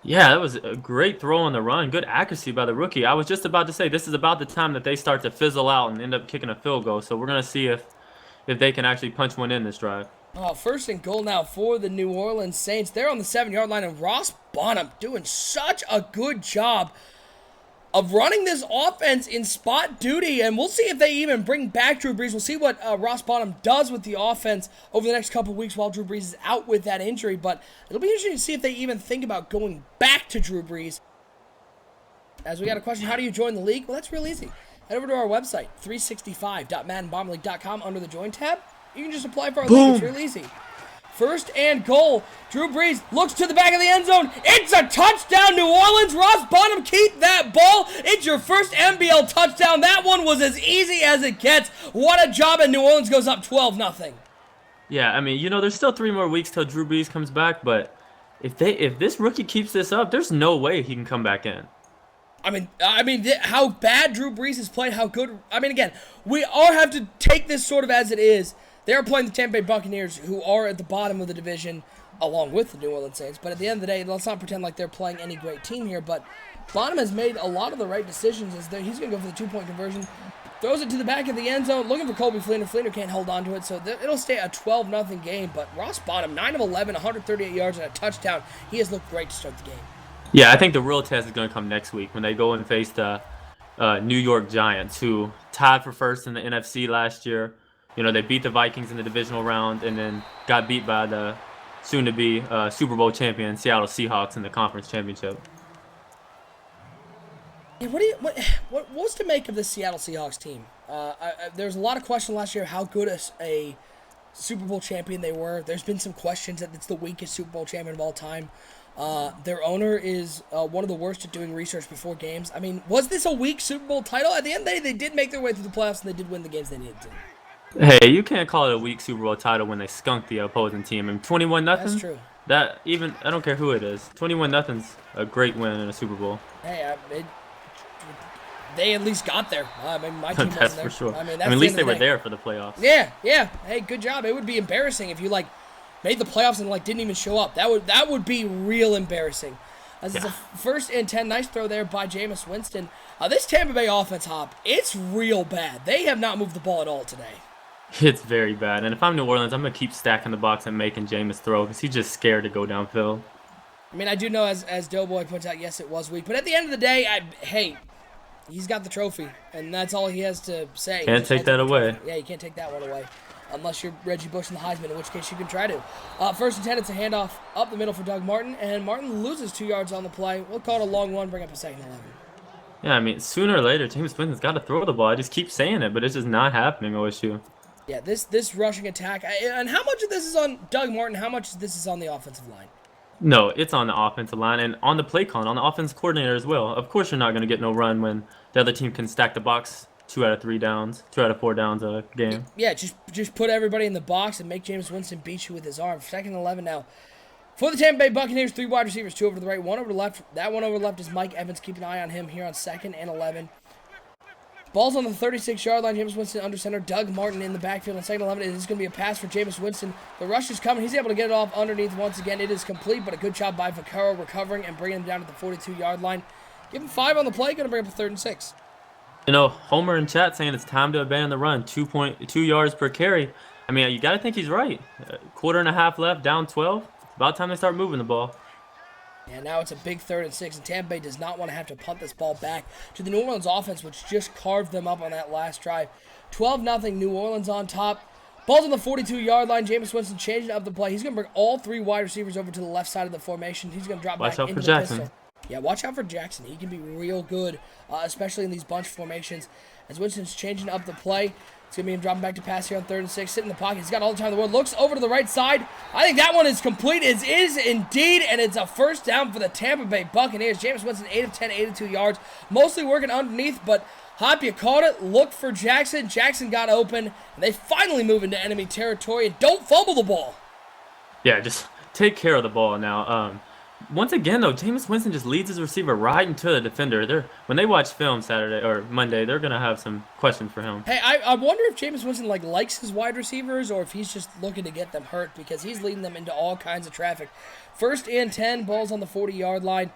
Yeah, that was a great throw on the run. Good accuracy by the rookie. I was just about to say this is about the time that they start to fizzle out and end up kicking a field goal. So we're going to see if they can actually punch one in this drive. Oh, first and goal now for the New Orleans Saints. They're on the 7-yard line, and Ross Bonham doing such a good job of running this offense in spot duty, and we'll see if they even bring back Drew Brees. We'll see what Ross Bonham does with the offense over the next couple of weeks while Drew Brees is out with that injury, but it'll be interesting to see if they even think about going back to Drew Brees. As we got a question, how do you join the league? Well, that's real easy. Head over to our website, 365.maddenbomberleague.com under the Join tab. You can just apply for our league. It's real easy. First and goal. Drew Brees looks to the back of the end zone. It's a touchdown, New Orleans. Ross Bonham, keep that ball. It's your first NBL touchdown. That one was as easy as it gets. What a job, and New Orleans goes up 12-0. Yeah, I mean, there's still 3 more weeks till Drew Brees comes back, but if this rookie keeps this up, there's no way he can come back in. I mean, how bad Drew Brees has played, how good. I mean, again, we all have to take this sort of as it is. They are playing the Tampa Bay Buccaneers, who are at the bottom of the division, along with the New Orleans Saints. But at the end of the day, let's not pretend like they're playing any great team here. But Bonham has made a lot of the right decisions. He's going to go for the 2-point conversion. Throws it to the back of the end zone, looking for Colby Fleener. Fleener can't hold on to it, so it'll stay a 12-0 game. But Ross Bonham, 9 of 11, 138 yards and a touchdown. He has looked great to start the game. Yeah, I think the real test is going to come next week when they go and face the New York Giants, who tied for first in the NFC last year. They beat the Vikings in the divisional round and then got beat by the soon-to-be Super Bowl champion Seattle Seahawks in the conference championship. Yeah, what's to make of this Seattle Seahawks team? There's a lot of questions last year how good a Super Bowl champion they were. There's been some questions that it's the weakest Super Bowl champion of all time. Their owner is one of the worst at doing research before games. I mean, was this a weak Super Bowl title? At the end of the day, they did make their way through the playoffs, and they did win the games they needed to. Hey, you can't call it a weak Super Bowl title when they skunked the opposing team. And 21-0. That's true. I don't care who it is. 21-0's a great win in a Super Bowl. Hey, they at least got there. I mean, my team That's wasn't there. for sure. I mean, at least they were there for the playoffs. Yeah. Hey, good job. It would be embarrassing if you made the playoffs and didn't even show up. That would be real embarrassing. As it's a first and 10, nice throw there by Jameis Winston. This Tampa Bay offense, Hop, it's real bad. They have not moved the ball at all today. It's very bad. And if I'm New Orleans, I'm going to keep stacking the box and making Jameis throw because he's just scared to go downfield. I mean, I do know, as Doughboy points out, yes, it was weak. But at the end of the day, hey, he's got the trophy, and that's all he has to say. Can't take that away. Yeah, you can't take that one away. Unless you're Reggie Bush in the Heisman, in which case you can try to. First and 10, it's a handoff up the middle for Doug Martin, and Martin loses 2 yards on the play. We'll call it a long one, bring up a second 11. Yeah, I mean, sooner or later, Jameis Winston's got to throw the ball. I just keep saying it, but it's just not happening, OSU. Yeah, this rushing attack, and how much of this is on Doug Martin, how much of this is on the offensive line? No, it's on the offensive line and on the play calling, on the offensive coordinator as well. Of course you're not going to get no run when the other team can stack the box 2 out of 3 downs, 2 out of 4 downs a game. Yeah, just put everybody in the box and make Jameis Winston beat you with his arm. Second and 11 now. For the Tampa Bay Buccaneers, 3 wide receivers, 2 over to the right, 1 over to the left. That one over to the left is Mike Evans. Keep an eye on him here on second and 11. Ball's on the 36-yard line. Jameis Winston under center. Doug Martin in the backfield on second 11. It is going to be a pass for Jameis Winston. The rush is coming. He's able to get it off underneath once again. It is complete, but a good job by Vaccaro recovering and bringing him down to the 42-yard line. Give him 5 on the play. Going to bring up a 3rd and 6. Homer in chat saying it's time to abandon the run. 2.2 yards per carry. I mean, you got to think he's right. Quarter and a half left, down 12. About time they start moving the ball. And now it's a big 3rd and 6, and Tampa Bay does not want to have to punt this ball back to the New Orleans offense, which just carved them up on that last drive. 12-0, New Orleans on top. Ball's on the 42-yard line. Jameis Winston changing up the play. He's going to bring all 3 wide receivers over to the left side of the formation. He's going to drop back into the pistol. Yeah, watch out for Jackson. He can be real good, especially in these bunch formations. As Winston's changing up the play, it's going to be him dropping back to pass here on 3rd and 6. Sitting in the pocket. He's got all the time in the world. Looks over to the right side. I think that one is complete. It is indeed, and it's a first down for the Tampa Bay Buccaneers. Jameis Winston, 8 of 10, 82 yards. Mostly working underneath, but Hop, you caught it. Look for Jackson. Jackson got open, and they finally move into enemy territory. And don't fumble the ball. Yeah, just take care of the ball now. Once again, though, Jameis Winston just leads his receiver right into the defender. When they watch film Saturday or Monday, they're going to have some questions for him. Hey, I wonder if Jameis Winston likes his wide receivers or if he's just looking to get them hurt because he's leading them into all kinds of traffic. 1st and 10, ball's on the 40-yard line.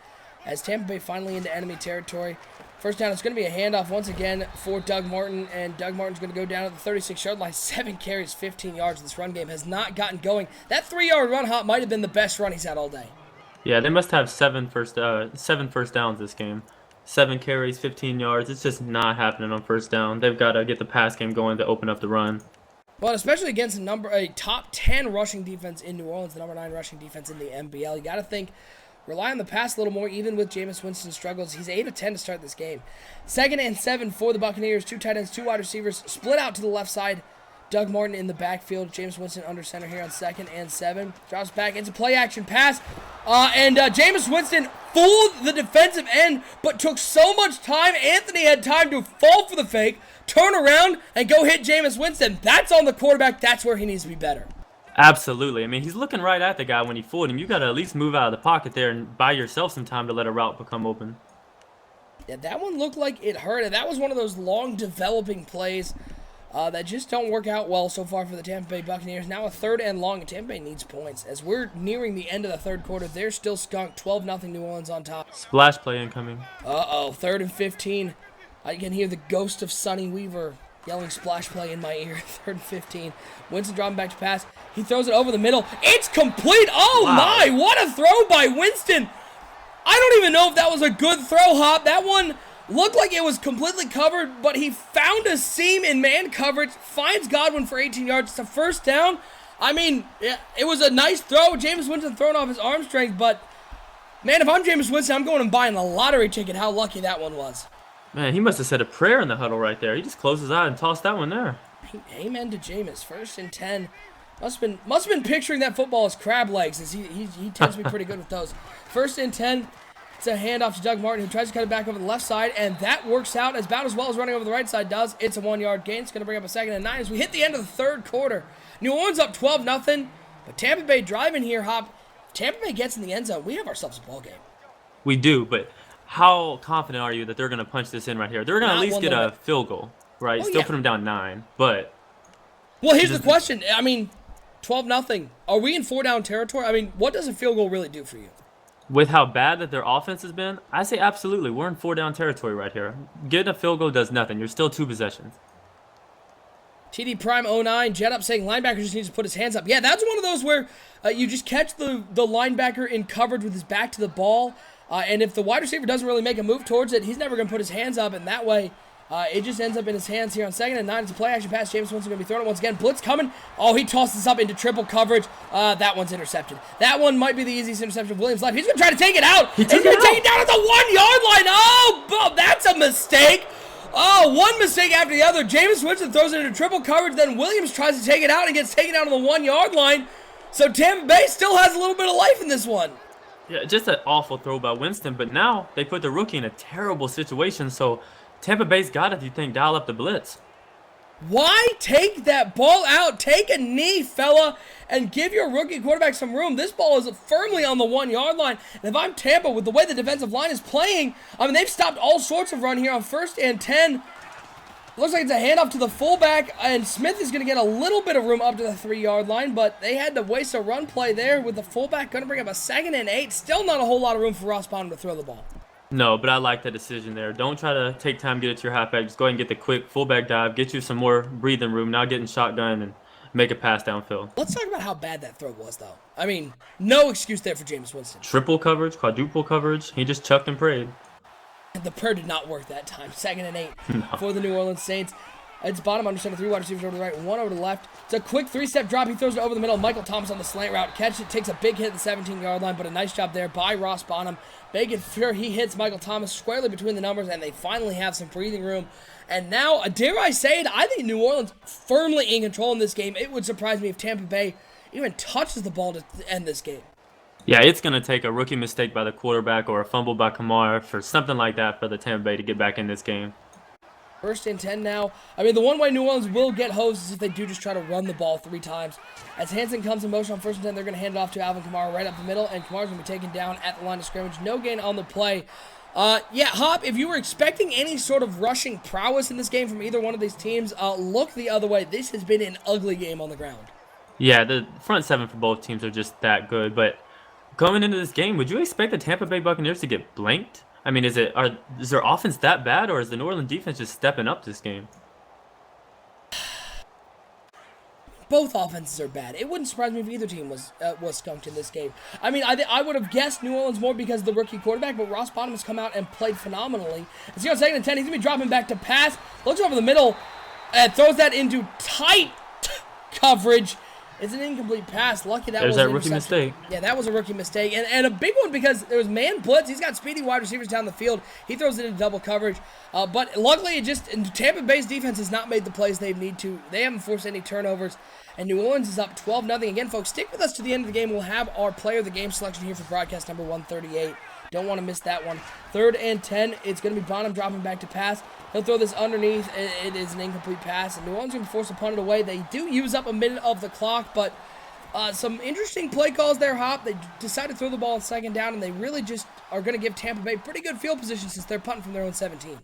as Tampa Bay finally into enemy territory. First down, it's going to be a handoff once again for Doug Martin, and Doug Martin's going to go down at the 36-yard line. 7 carries, 15 yards. This run game has not gotten going. That 3-yard run hop might have been the best run he's had all day. Yeah, they must have seven first downs this game. 7 carries, 15 yards. It's just not happening on first down. They've got to get the pass game going to open up the run. Well, especially against a top 10 rushing defense in New Orleans, the number 9 rushing defense in the NBL. You got to think, rely on the pass a little more, even with Jameis Winston's struggles. He's 8 of 10 to start this game. 2nd and 7 for the Buccaneers. 2 tight ends, 2 wide receivers, split out to the left side. Doug Martin in the backfield. Jameis Winston under center here on 2nd and 7. Drops back into play-action pass. And Jameis Winston fooled the defensive end, but took so much time. Anthony had time to fall for the fake, turn around, and go hit Jameis Winston. That's on the quarterback. That's where he needs to be better. Absolutely. I mean, he's looking right at the guy when he fooled him. You got to at least move out of the pocket there and buy yourself some time to let a route become open. Yeah, that one looked like it hurt. And that was one of those long developing plays that just don't work out well so far for the Tampa Bay Buccaneers. Now a 3rd and long, and Tampa Bay needs points. As we're nearing the end of the 3rd quarter, they're still skunked. 12-0 New Orleans on top. Splash play incoming. 3rd and 15. I can hear the ghost of Sonny Weaver yelling splash play in my ear. 3rd and 15. Winston dropping back to pass. He throws it over the middle. It's complete. Oh, wow. My. What a throw by Winston. I don't even know if that was a good throw, Hop. That one looked like it was completely covered, but he found a seam in man coverage, finds Godwin for 18 yards. It's a first down. I mean, yeah, it was a nice throw. Jameis Winston throwing off his arm strength, but, man, if I'm Jameis Winston, I'm going and buying the lottery ticket. How lucky that one was. Man, he must have said a prayer in the huddle right there. He just closed his eye and tossed that one there. Amen to Jameis. 1st and 10. Must have been picturing that football as crab legs, as he tends to be pretty good with those. 1st and 10. It's a handoff to Doug Martin, who tries to cut it back over the left side, and that works out about as well as running over the right side does. It's a 1-yard gain. It's going to bring up a 2nd and 9 as we hit the end of the 3rd quarter. New Orleans up 12-0, but Tampa Bay driving here, Hop. If Tampa Bay gets in the end zone, we have ourselves a ball game. We do, but how confident are you that they're going to punch this in right here? They're going to at least get a field goal, right? Still put them down 9, but... Well, here's the question. I mean, 12-0. Are we in 4-down territory? I mean, what does a field goal really do for you? With how bad that their offense has been, I say absolutely. We're in 4-down territory right here. Getting a field goal does nothing. You're still 2 possessions. TD Prime 09, jet up saying linebacker just needs to put his hands up. Yeah, that's one of those where you just catch the linebacker in coverage with his back to the ball, and if the wide receiver doesn't really make a move towards it, he's never going to put his hands up, and that way it just ends up in his hands here on 2nd and 9. It's a play-action pass. Jameis Winston going to be throwing it once again. Blitz coming. Oh, he tosses up into triple coverage. That one's intercepted. That one might be the easiest interception of Williams' life. He's going to try to take it out. He's going to take it down at the 1-yard line. Oh, that's a mistake. Oh, one mistake after the other. Jameis Winston throws it into triple coverage. Then Williams tries to take it out and gets taken out on the 1-yard line. So Tampa Bay still has a little bit of life in this one. Yeah, just an awful throw by Winston. But now they put the rookie in a terrible situation. So Tampa Bay's got it, you think, dial up the blitz. Why take that ball out? Take a knee, fella, and give your rookie quarterback some room. This ball is firmly on the 1-yard line. And if I'm Tampa, with the way the defensive line is playing, I mean, they've stopped all sorts of run here on 1st and 10. Looks like it's a handoff to the fullback, and Smith is going to get a little bit of room up to the 3-yard line, but they had to waste a run play there with the fullback. Going to bring up a 2nd and 8. Still not a whole lot of room for Ross Bonham to throw the ball. No, but I like that decision there. Don't try to take time to get it to your halfback. Just go ahead and get the quick fullback dive, get you some more breathing room, not getting shotgun and make a pass downfield. Let's talk about how bad that throw was, though. I mean, no excuse there for Jameis Winston. Triple coverage, quadruple coverage. He just chucked and prayed. The prayer did not work that time. 2nd and 8 for the New Orleans Saints. It's bottom under center, 3 wide receivers over to the right, 1 over to the left. It's a quick 3-step drop. He throws it over the middle. Michael Thomas on the slant route. Catches it, takes a big hit at the 17-yard line, but a nice job there by Ross Bonham. Making sure he hits Michael Thomas squarely between the numbers, and they finally have some breathing room. And now, dare I say it, I think New Orleans firmly in control in this game. It would surprise me if Tampa Bay even touches the ball to end this game. Yeah, it's going to take a rookie mistake by the quarterback or a fumble by Kamara for something like that for the Tampa Bay to get back in this game. 1st and 10 now. I mean, the one way New Orleans will get hosed is if they do just try to run the ball 3 times. As Hansen comes in motion on 1st and 10, they're going to hand it off to Alvin Kamara right up the middle, and Kamara's going to be taken down at the line of scrimmage. No gain on the play. Yeah, Hop, if you were expecting any sort of rushing prowess in this game from either one of these teams, look the other way. This has been an ugly game on the ground. Yeah, the front 7 for both teams are just that good, but Going into this game, would you expect the Tampa Bay Buccaneers to get blanked? I mean, is their offense that bad, or is the New Orleans defense just stepping up this game? Both offenses are bad. It wouldn't surprise me if either team was skunked in this game. I mean, I would have guessed New Orleans more because of the rookie quarterback, but Ross Bottom has come out and played phenomenally. Let's see on 2nd and 10. He's going to be dropping back to pass. Looks over the middle and throws that into tight coverage. It's an incomplete pass. Lucky that was that rookie mistake. Yeah, that was a rookie mistake. And a big one because there was man blitz. He's got speedy wide receivers down the field. He throws it into double coverage. But luckily, Tampa Bay's defense has not made the plays they need to. They haven't forced any turnovers. And New Orleans is up 12-0. Again, folks, stick with us to the end of the game. We'll have our player of the game selection here for broadcast number 138. Don't want to miss that one. 3rd and 10. It's going to be Bonham dropping back to pass. He'll throw this underneath. It is an incomplete pass. And New Orleans going to force a punt away. They do use up a minute of the clock, but some interesting play calls there, Hop. They decide to throw the ball on 2nd down, and they really just are going to give Tampa Bay pretty good field position since they're punting from their own 17.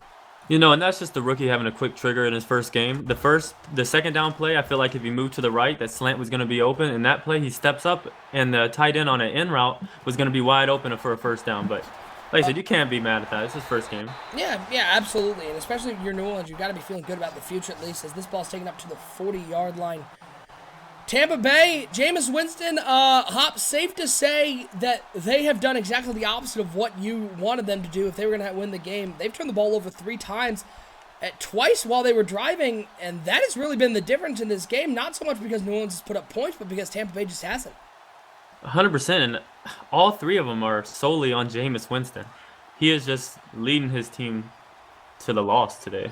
You know, and that's just the rookie having a quick trigger in his first game. The 2nd down play, I feel like if he moved to the right, that slant was going to be open. And that play, he steps up, and the tight end on an in route was going to be wide open for a 1st down. But like I said, you can't be mad at that. It's his first game. Yeah, absolutely. And especially if you're New Orleans, you've got to be feeling good about the future at least, as this ball's taken up to the 40-yard line. Tampa Bay, Jameis Winston, Hop, safe to say that they have done exactly the opposite of what you wanted them to do if they were going to win the game. They've turned the ball over 3 times, twice while they were driving, and that has really been the difference in this game. Not so much because New Orleans has put up points, but because Tampa Bay just hasn't. 100%, and all 3 of them are solely on Jameis Winston. He is just leading his team to the loss today.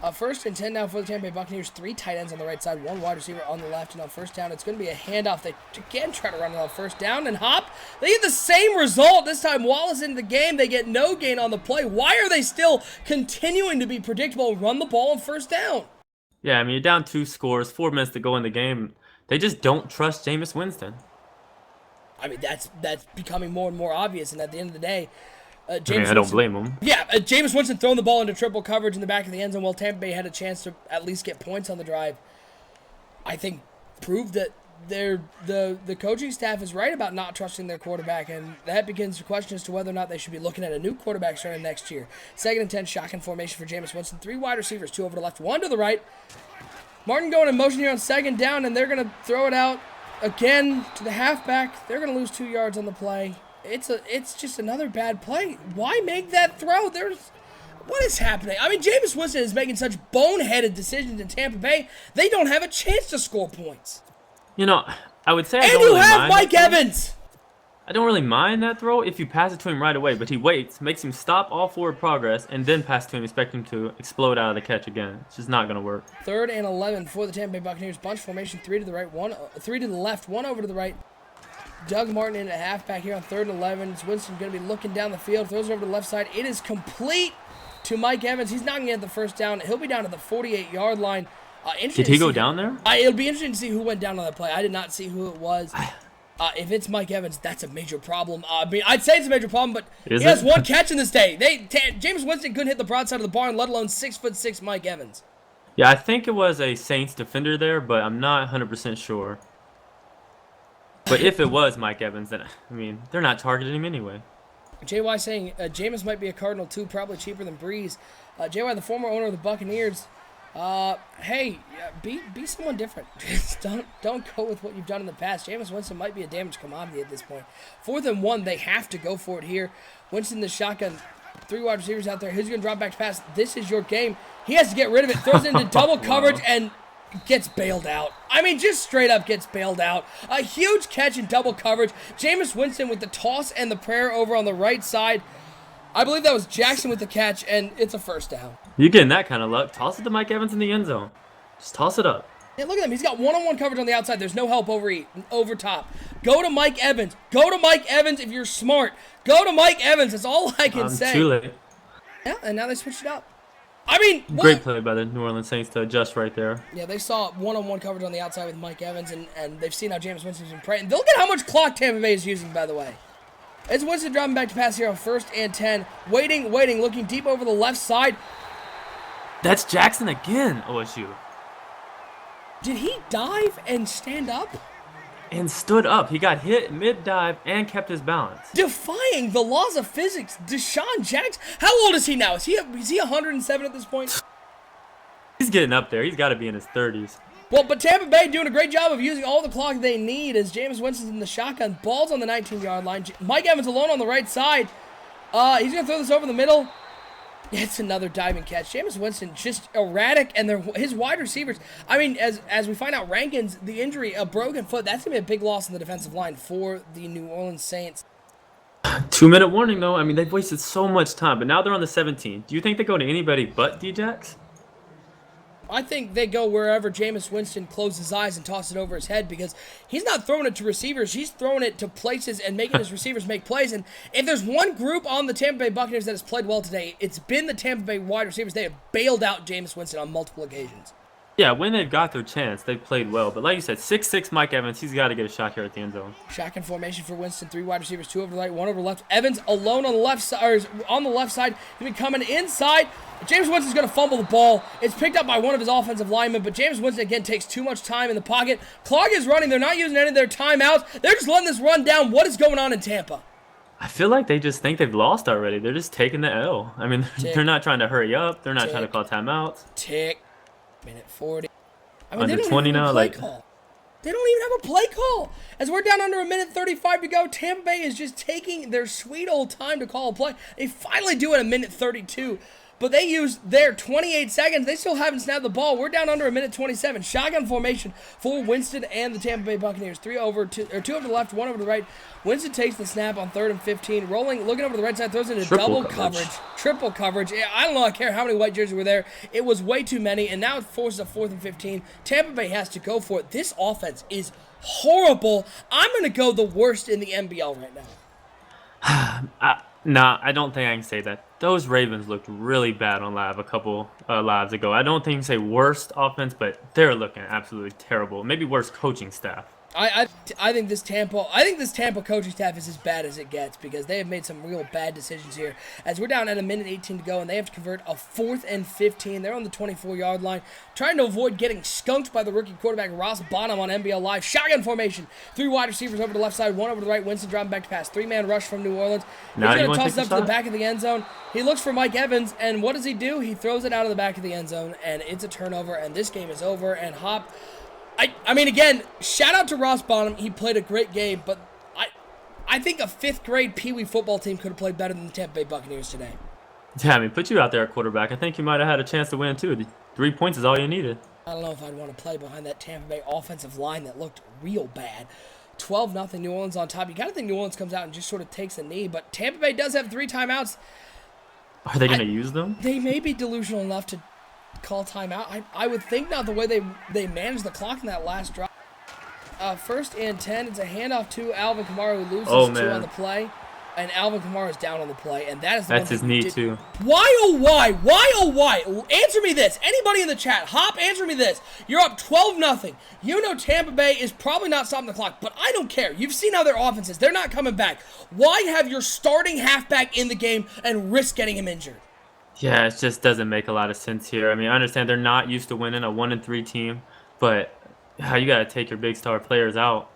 1st and 10 now for the Tampa Bay Buccaneers. 3 tight ends on the right side, 1 wide receiver on the left. And on 1st down, it's going to be a handoff. They again try to run it on 1st down. And Hop, they get the same result. This time, Wallace into the game. They get no gain on the play. Why are they still continuing to be predictable and run the ball on 1st down? Yeah, I mean, you're down 2 scores, 4 minutes to go in the game. They just don't trust Jameis Winston. I mean, that's becoming more and more obvious. And at the end of the day, I don't blame him. Yeah, Jameis Winston throwing the ball into triple coverage in the back of the end zone while Tampa Bay had a chance to at least get points on the drive. I think proved that the coaching staff is right about not trusting their quarterback, and that begins to question as to whether or not they should be looking at a new quarterback starting next year. 2nd and 10, shotgun formation for Jameis Winston. 3 wide receivers, 2 over to the left, 1 to the right. Martin going in motion here on 2nd down, and they're going to throw it out again to the halfback. They're going to lose 2 yards on the play. It's just another bad play. Why make that throw? What is happening? I mean, Jameis Winston is making such boneheaded decisions in Tampa Bay. They don't have a chance to score points. You know, I would say and you have Mike Evans. I don't really mind that throw if you pass it to him right away, but he waits, makes him stop all forward progress, and then pass to him, expect him to explode out of the catch again. It's just not going to work. 3rd and 11 for the Tampa Bay Buccaneers. Bunch formation, 3 to the right, 3 to the left, 1 over to the right. Doug Martin in at halfback here on 3rd and 11. It's Winston going to be looking down the field. Throws it over to the left side. It is complete to Mike Evans. He's not going to get the 1st down. He'll be down to the 48-yard line. Did he go down there? It'll be interesting to see who went down on that play. I did not see who it was. If it's Mike Evans, that's a major problem. I mean, I'd say it's a major problem, but he has 1 catch in this day. Jameis Winston couldn't hit the broadside of the barn, let alone 6'6" Mike Evans. Yeah, I think it was a Saints defender there, but I'm not 100% sure. But if it was Mike Evans, then, I mean, they're not targeting him anyway. JY saying Jameis might be a Cardinal too, probably cheaper than Brees. JY, the former owner of the Buccaneers, hey, be someone different. Just don't go with what you've done in the past. Jameis Winston might be a damaged commodity at this point. 4th and 1, they have to go for it here. Winston the shotgun, 3 wide receivers out there. Who's going to drop back to pass? This is your game. He has to get rid of it. Throws it into double coverage and gets bailed out. I mean, just straight up gets bailed out. A huge catch in double coverage. Jameis Winston with the toss and the prayer over on the right side. I believe that was Jackson with the catch, and it's a 1st down. You're getting that kind of luck. Toss it to Mike Evans in the end zone. Just toss it up. Yeah, look at him. He's got one-on-one coverage on the outside. There's no help over top. Go to Mike Evans. Go to Mike Evans if you're smart. Go to Mike Evans. That's all I can say. Too late. Yeah, and now they switched it up. I mean, great play by the New Orleans Saints to adjust right there. Yeah, they saw one-on-one coverage on the outside with Mike Evans, and they've seen how Jameis Winston's been praying. Look at how much clock Tampa Bay is using, by the way. It's Winston dropping back to pass here on 1st and 10. Waiting, looking deep over the left side. That's Jackson again, OSU. Did he dive and stand up? and stood up. He got hit mid-dive and kept his balance. Defying the laws of physics, Deshaun Jackson. How old is he now? Is he 107 at this point? He's getting up there. He's got to be in his 30s. Well, but Tampa Bay doing a great job of using all the clock they need as Jameis Winston's in the shotgun. Ball's on the 19-yard line. Mike Evans alone on the right side. He's going to throw this over the middle. It's another diving catch. Jameis Winston just erratic, and his wide receivers. I mean, as we find out rankings, the injury, a broken foot, that's going to be a big loss in the defensive line for the New Orleans Saints. 2-minute warning, though. I mean, they've wasted so much time, but now they're on the 17. Do you think they go to anybody but D-Jax? I think they go wherever Jameis Winston closes his eyes and tosses it over his head, because he's not throwing it to receivers. He's throwing it to places and making his receivers make plays. And if there's one group on the Tampa Bay Buccaneers that has played well today, it's been the Tampa Bay wide receivers. They have bailed out Jameis Winston on multiple occasions. Yeah, when they've got their chance, they've played well. But like you said, 6'6" Mike Evans, he's got to get a shot here at the end zone. Shotgun formation for Winston. 3 wide receivers, 2 over the right, 1 over the left. Evans alone on the left side, or on the left side. He's been coming inside. Jameis Winston's going to fumble the ball. It's picked up by one of his offensive linemen, but Jameis Winston again takes too much time in the pocket. Clock is running. They're not using any of their timeouts. They're just letting this run down. What is going on in Tampa? I feel like they just think they've lost already. They're just taking the L. I mean, they're not trying to hurry up. They're not trying to call timeouts. Tick. Minute 40. I mean, Under they don't 20 even have now, a play like call. They don't even have a play call. As we're down under a minute 35 to go, Tampa Bay is just taking their sweet old time to call a play. They finally do it in a minute 32. But they used their 28 seconds. They still haven't snapped the ball. We're down under a minute 27. Shotgun formation for Winston and the Tampa Bay Buccaneers. 2 over the left, 1 over the right. Winston takes the snap on 3rd and 15. Rolling, looking over the right side, throws into double coverage. Triple coverage. I don't care how many white jerseys were there. It was way too many, and now it forces a 4th and 15. Tampa Bay has to go for it. This offense is horrible. I'm going to go the worst in the NBL right now. Nah, I don't think I can say that. Those Ravens looked really bad on live a couple lives ago. I don't think you can say worst offense, but they're looking absolutely terrible. Maybe worst coaching staff. I think this Tampa coaching staff is as bad as it gets, because they have made some real bad decisions here. As we're down at a minute 18 to go, and they have to convert a 4th and 15. They're on the 24-yard line, trying to avoid getting skunked by the rookie quarterback Ross Bonham on NBL Live. Shotgun formation. 3 wide receivers over the left side, 1 over the right. Winston dropping back to pass. 3-man rush from New Orleans. He's going to toss it up to the back of the end zone. He looks for Mike Evans, and what does he do? He throws it out of the back of the end zone, and it's a turnover, and this game is over. And Hop, I mean, again, shout out to Ross Bonham. He played a great game, but I think a 5th grade Pee Wee football team could have played better than the Tampa Bay Buccaneers today. Yeah, I mean, put you out there at quarterback. I think you might have had a chance to win, too. 3 points is all you needed. I don't know if I'd want to play behind that Tampa Bay offensive line that looked real bad. 12-0 New Orleans on top. You got to think New Orleans comes out and just sort of takes a knee, but Tampa Bay does have 3 timeouts. Are they going to use them? They may be delusional enough to call timeout. I would think not, the way they managed the clock in that last drive. 1st and 10. It's a handoff to Alvin Kamara, who loses 2 on the play. And Alvin Kamara is down on the play, and that's his knee too. Why, oh why? Why, oh why? Answer me this. Anybody in the chat, Hop, answer me this. You're up 12-0. You know Tampa Bay is probably not stopping the clock, but I don't care. You've seen how their offense is. They're not coming back. Why have your starting halfback in the game and risk getting him injured? Yeah, it just doesn't make a lot of sense here. I mean, I understand they're not used to winning a 1-3 team, but you got to take your big star players out.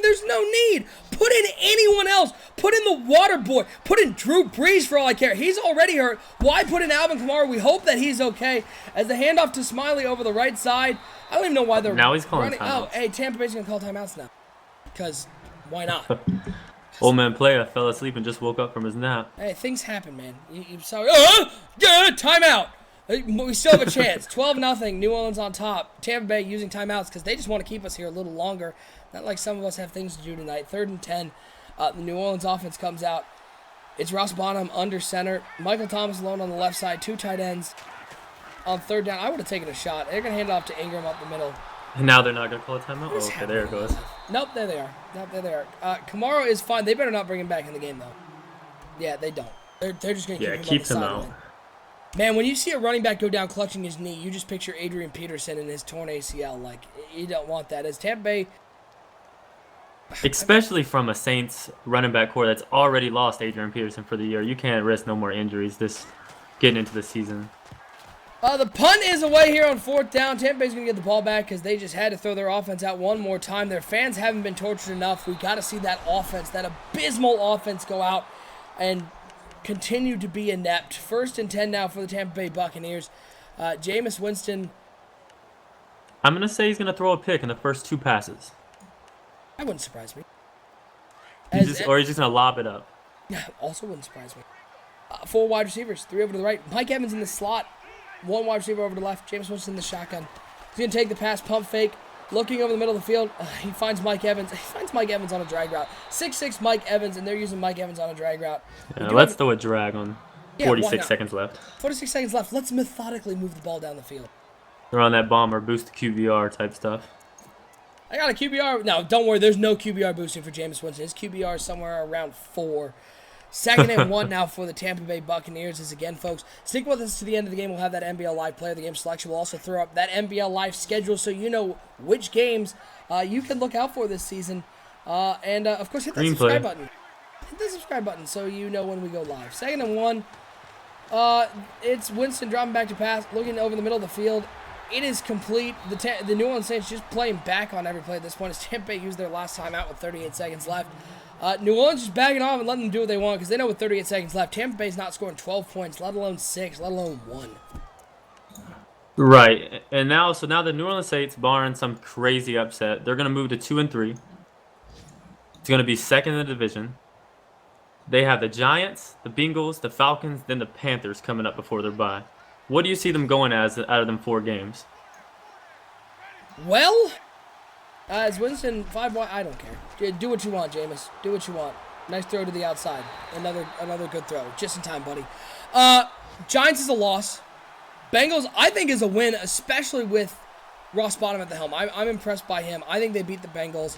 There's no need. Put in anyone else. Put in the water boy. Put in Drew Brees for all I care. He's already hurt. Why put in Alvin Kamara? We hope that he's okay. As the handoff to Smiley over the right side. I don't even know why they're now he's calling running. timeouts. Oh, hey, Tampa Bay's going to call timeouts now. Because why not? Old man player fell asleep and just woke up from his nap. Hey, things happen, man. You're sorry. Timeout. We still have a chance. 12-0. New Orleans on top. Tampa Bay using timeouts because they just want to keep us here a little longer. Not like some of us have things to do tonight. 3rd and 10. The New Orleans offense comes out. It's Ross Bonham under center. Michael Thomas alone on the left side. 2 tight ends. On 3rd down, I would have taken a shot. They're going to hand it off to Ingram up the middle. And now they're not going to call a timeout? Oh, okay, there it goes. Nope, there they are. Kamara is fine. They better not bring him back in the game, though. Yeah, they don't. They're just going to keep him out. Man, when you see a running back go down clutching his knee, you just picture Adrian Peterson and his torn ACL. Like, you don't want that. As Tampa Bay... Especially from a Saints running back core that's already lost Adrian Peterson for the year. You can't risk no more injuries this getting into the season. The punt is away here on 4th down. Tampa Bay's going to get the ball back because they just had to throw their offense out one more time. Their fans haven't been tortured enough. We got to see that offense, that abysmal offense, go out and continue to be inept. 1st and 10 now for the Tampa Bay Buccaneers. Jameis Winston. I'm going to say he's going to throw a pick in the first 2 passes. That wouldn't surprise me. Or he's just going to lob it up. Yeah, also wouldn't surprise me. 4 wide receivers, 3 over to the right. Mike Evans in the slot. 1 wide receiver over to the left. Jameis Winston in the shotgun. He's going to take the pass, pump fake. Looking over the middle of the field, he finds Mike Evans. He finds Mike Evans on a drag route. 6'6" Mike Evans, and they're using Mike Evans on a drag route. Yeah, let's throw a drag on 46 seconds left. 46 seconds left. Let's methodically move the ball down the field. They're on that bomber, boost the QBR type stuff. I got a QBR. No, don't worry. There's no QBR boosting for Jameis Winston. His QBR is somewhere around 4. 2nd and 1 now for the Tampa Bay Buccaneers. Is again, folks, stick with us to the end of the game. We'll have that NBL Live player of the game selection. We'll also throw up that NBL Live schedule so you know which games you can look out for this season. And, of course, hit that subscribe button. Hit the subscribe button so you know when we go live. 2nd and 1. It's Winston dropping back to pass, looking over the middle of the field. It is complete. The New Orleans Saints just playing back on every play at this point as Tampa Bay used their last time out with 38 seconds left. New Orleans just bagging off and letting them do what they want because they know with 38 seconds left, Tampa Bay's not scoring 12 points, let alone 6, let alone 1. Right, and now the New Orleans Saints, barring some crazy upset, they're going to move to 2 and 3. It's going to be 2nd in the division. They have the Giants, the Bengals, the Falcons, then the Panthers coming up before their bye. What do you see them going as out of them 4 games? Well, as Winston 5 wide, I don't care. Do what you want, Jameis. Do what you want. Nice throw to the outside. Another good throw. Just in time, buddy. Giants is a loss. Bengals, I think, is a win, especially with Ross Bottom at the helm. I'm impressed by him. I think they beat the Bengals,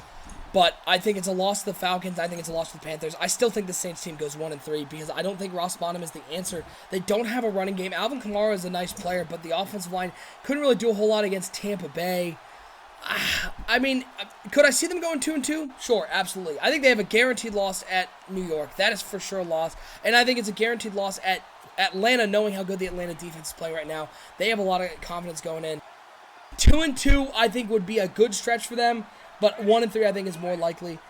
but I think it's a loss to the Falcons. I think it's a loss to the Panthers. I still think the Saints team goes 1 and 3 because I don't think Ross Bottom is the answer. They don't have a running game. Alvin Kamara is a nice player, but the offensive line couldn't really do a whole lot against Tampa Bay. I mean, could I see them going 2 and 2? Sure, absolutely. I think they have a guaranteed loss at New York. That is for sure a loss. And I think it's a guaranteed loss at Atlanta, knowing how good the Atlanta defense is playing right now. They have a lot of confidence going in. 2 and 2, I think, would be a good stretch for them. But 1 and 3, I think, is more likely.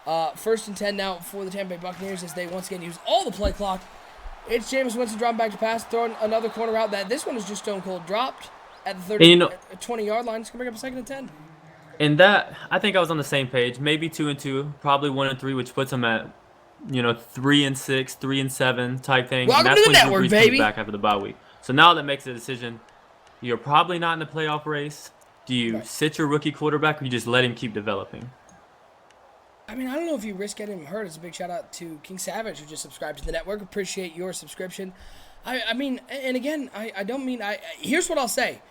1st and 10 now for the Tampa Bay Buccaneers as they once again use all the play clock. It's Jameis Winston dropping back to pass, throwing another corner out. This one is just stone cold dropped at the 20-yard line. It's going to bring up a 2nd and 10. And that, I think I was on the same page. Maybe 2 and 2, probably 1 and 3, which puts them at, 3 and 6, 3 and 7 type thing. Welcome and that's to the network, Brees baby. comes back after the bye week. So now that makes a decision. You're probably not in the playoff race. Do you sit your rookie quarterback or you just let him keep developing? I mean, I don't know if you risk getting him hurt. It's a big shout out to King Savage who just subscribed to the network. Appreciate your subscription. I mean, and again, I don't mean here's what I'll say.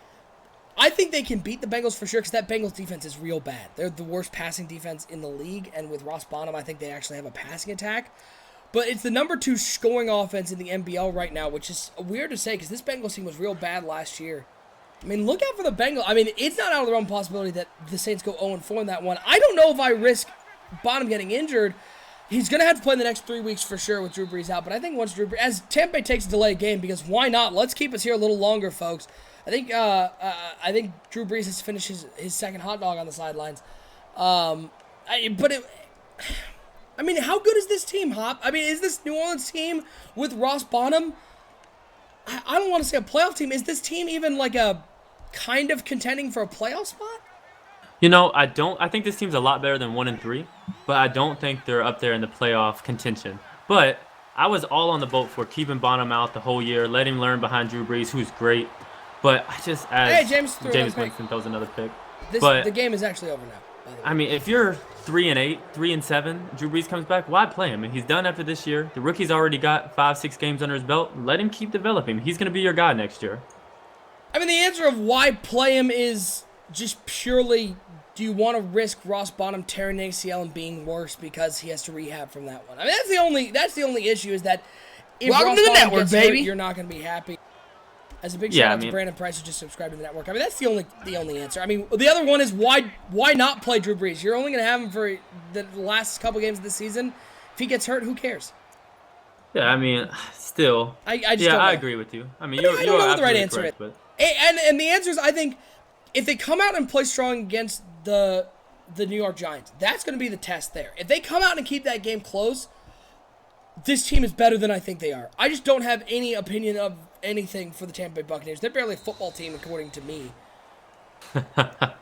I think they can beat the Bengals for sure because that Bengals defense is real bad. They're the worst passing defense in the league, and with Ross Bonham, I think they actually have a passing attack. But it's the number 2 scoring offense in the NBL right now, which is weird to say because this Bengals team was real bad last year. I mean, look out for the Bengals. I mean, it's not out of the realm of possibility that the Saints go 0-4 in that one. I don't know if I risk Bonham getting injured. He's going to have to play in the next 3 weeks for sure with Drew Brees out. But I think once Drew Brees, as Tampa Bay takes a delayed game, because why not? Let's keep us here a little longer, folks. I think Drew Brees has finished his second hot dog on the sidelines. I mean, how good is this team, Hop? I mean, is this New Orleans team with Ross Bonham? I don't want to say a playoff team. Is this team even like a kind of contending for a playoff spot? I think this team's a lot better than 1 and 3, but I don't think they're up there in the playoff contention. But I was all on the boat for keeping Bonham out the whole year, letting him learn behind Drew Brees, who's great. But I just, Jameis Winston throws another pick. The game is actually over now, by the way. I mean, if you're 3 and 8, 3 and 7, Drew Brees comes back, why play him? And he's done after this year. The rookie's already got 5-6 games under his belt. Let him keep developing. He's going to be your guy next year. I mean, the answer of why play him is just purely, do you want to risk Ross Bonham tearing an ACL and being worse because he has to rehab from that one? I mean, that's the only issue is that if Welcome Ross to the Bonham network, gets baby. hurt, you're not going to be happy. As a big shout out to Brandon Price who just subscribed to the network. I mean, that's the only answer. I mean, the other one is why not play Drew Brees? You're only going to have him for the last couple games of the season. If he gets hurt, who cares? Yeah, I mean, still. I agree with you. I mean, I don't know what the right answer correct, is. And the answer is, I think, if they come out and play strong against the New York Giants, that's going to be the test there. If they come out and keep that game close, this team is better than I think they are. I just don't have any opinion of anything for the Tampa Bay Buccaneers. They're barely a football team, according to me. I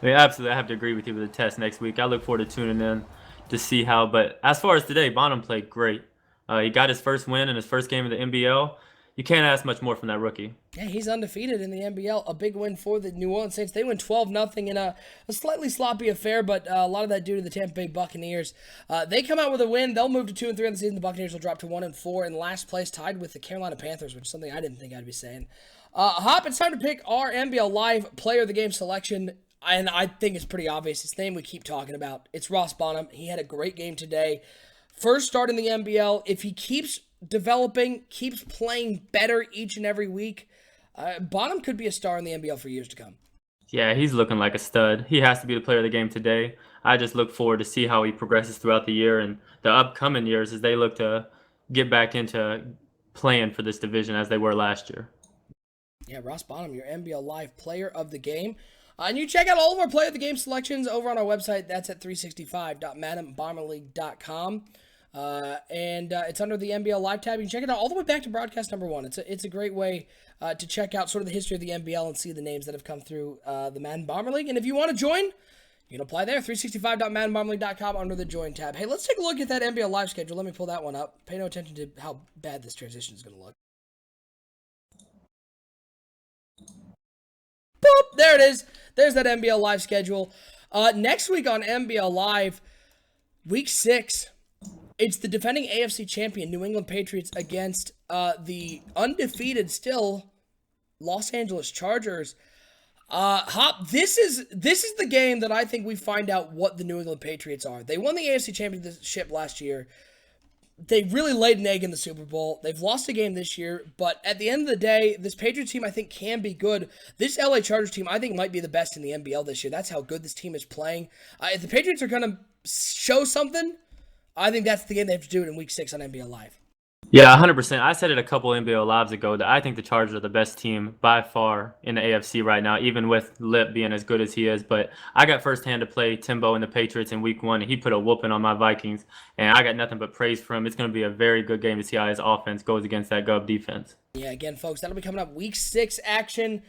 mean, absolutely, I have to agree with you with the test next week. I look forward to tuning in to see how. But as far as today, Bonham played great. He got his first win in his first game of the NBL. You can't ask much more from that rookie. Yeah, he's undefeated in the NBL. A big win for the New Orleans Saints. They win 12-0 in a slightly sloppy affair, but a lot of that due to the Tampa Bay Buccaneers. They come out with a win. They'll move to 2-3 on the season. The Buccaneers will drop to 1-4 in last place, tied with the Carolina Panthers, which is something I didn't think I'd be saying. Hop, it's time to pick our NBL Live Player of the Game selection, and I think it's pretty obvious. His name we keep talking about. It's Ross Bonham. He had a great game today. First start in the NBL. If he keeps developing, keeps playing better each and every week, Bonham could be a star in the NBL for years to come. Yeah, he's looking like a stud. He has to be the player of the game today. I just look forward to see how he progresses throughout the year and the upcoming years as they look to get back into playing for this division as they were last year. Yeah, Ross Bonham, your NBL Live Player of the Game. And you check out all of our Player of the Game selections over on our website. That's at 365.maddenbomberleague.com. It's under the NBL Live tab. You can check it out all the way back to broadcast number 1. It's a great way to check out sort of the history of the NBL and see the names that have come through the Madden Bomber League. And if you want to join, you can apply there, 365.maddenbomberleague.com under the Join tab. Hey, let's take a look at that NBL Live schedule. Let me pull that one up. Pay no attention to how bad this transition is going to look. Boop! There it is. There's that NBL Live schedule. Next week on NBL Live, Week 6, it's the defending AFC champion New England Patriots against the undefeated still Los Angeles Chargers. Hop, this is the game that I think we find out what the New England Patriots are. They won the AFC Championship last year. They really laid an egg in the Super Bowl. They've lost a game this year, but at the end of the day, this Patriots team I think can be good. This LA Chargers team I think might be the best in the NBL this year. That's how good this team is playing. If the Patriots are going to show something, I think that's the game they have to do it in Week 6 on NBL Live. Yeah, 100%. I said it a couple NBL Lives ago that I think the Chargers are the best team by far in the AFC right now, even with Lip being as good as he is. But I got firsthand to play Timbo and the Patriots in Week 1, and he put a whooping on my Vikings, and I got nothing but praise for him. It's going to be a very good game to see how his offense goes against that Gov defense. Yeah, again, folks, that'll be coming up Week 6 action.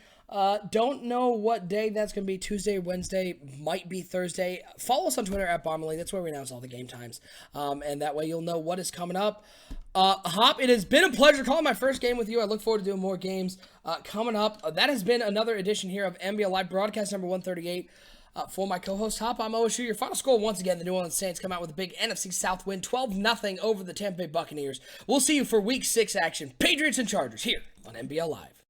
Don't know what day that's going to be. Tuesday, Wednesday, might be Thursday. Follow us on Twitter at Bomberly. That's where we announce all the game times. And that way you'll know what is coming up. Hop, it has been a pleasure calling my first game with you. I look forward to doing more games coming up. That has been another edition here of NBL Live broadcast number 138. For my co-host Hop, I'm OSU. Your final score, once again, the New Orleans Saints come out with a big NFC South win, 12-0 over the Tampa Bay Buccaneers. We'll see you for Week 6 action. Patriots and Chargers here on NBL Live.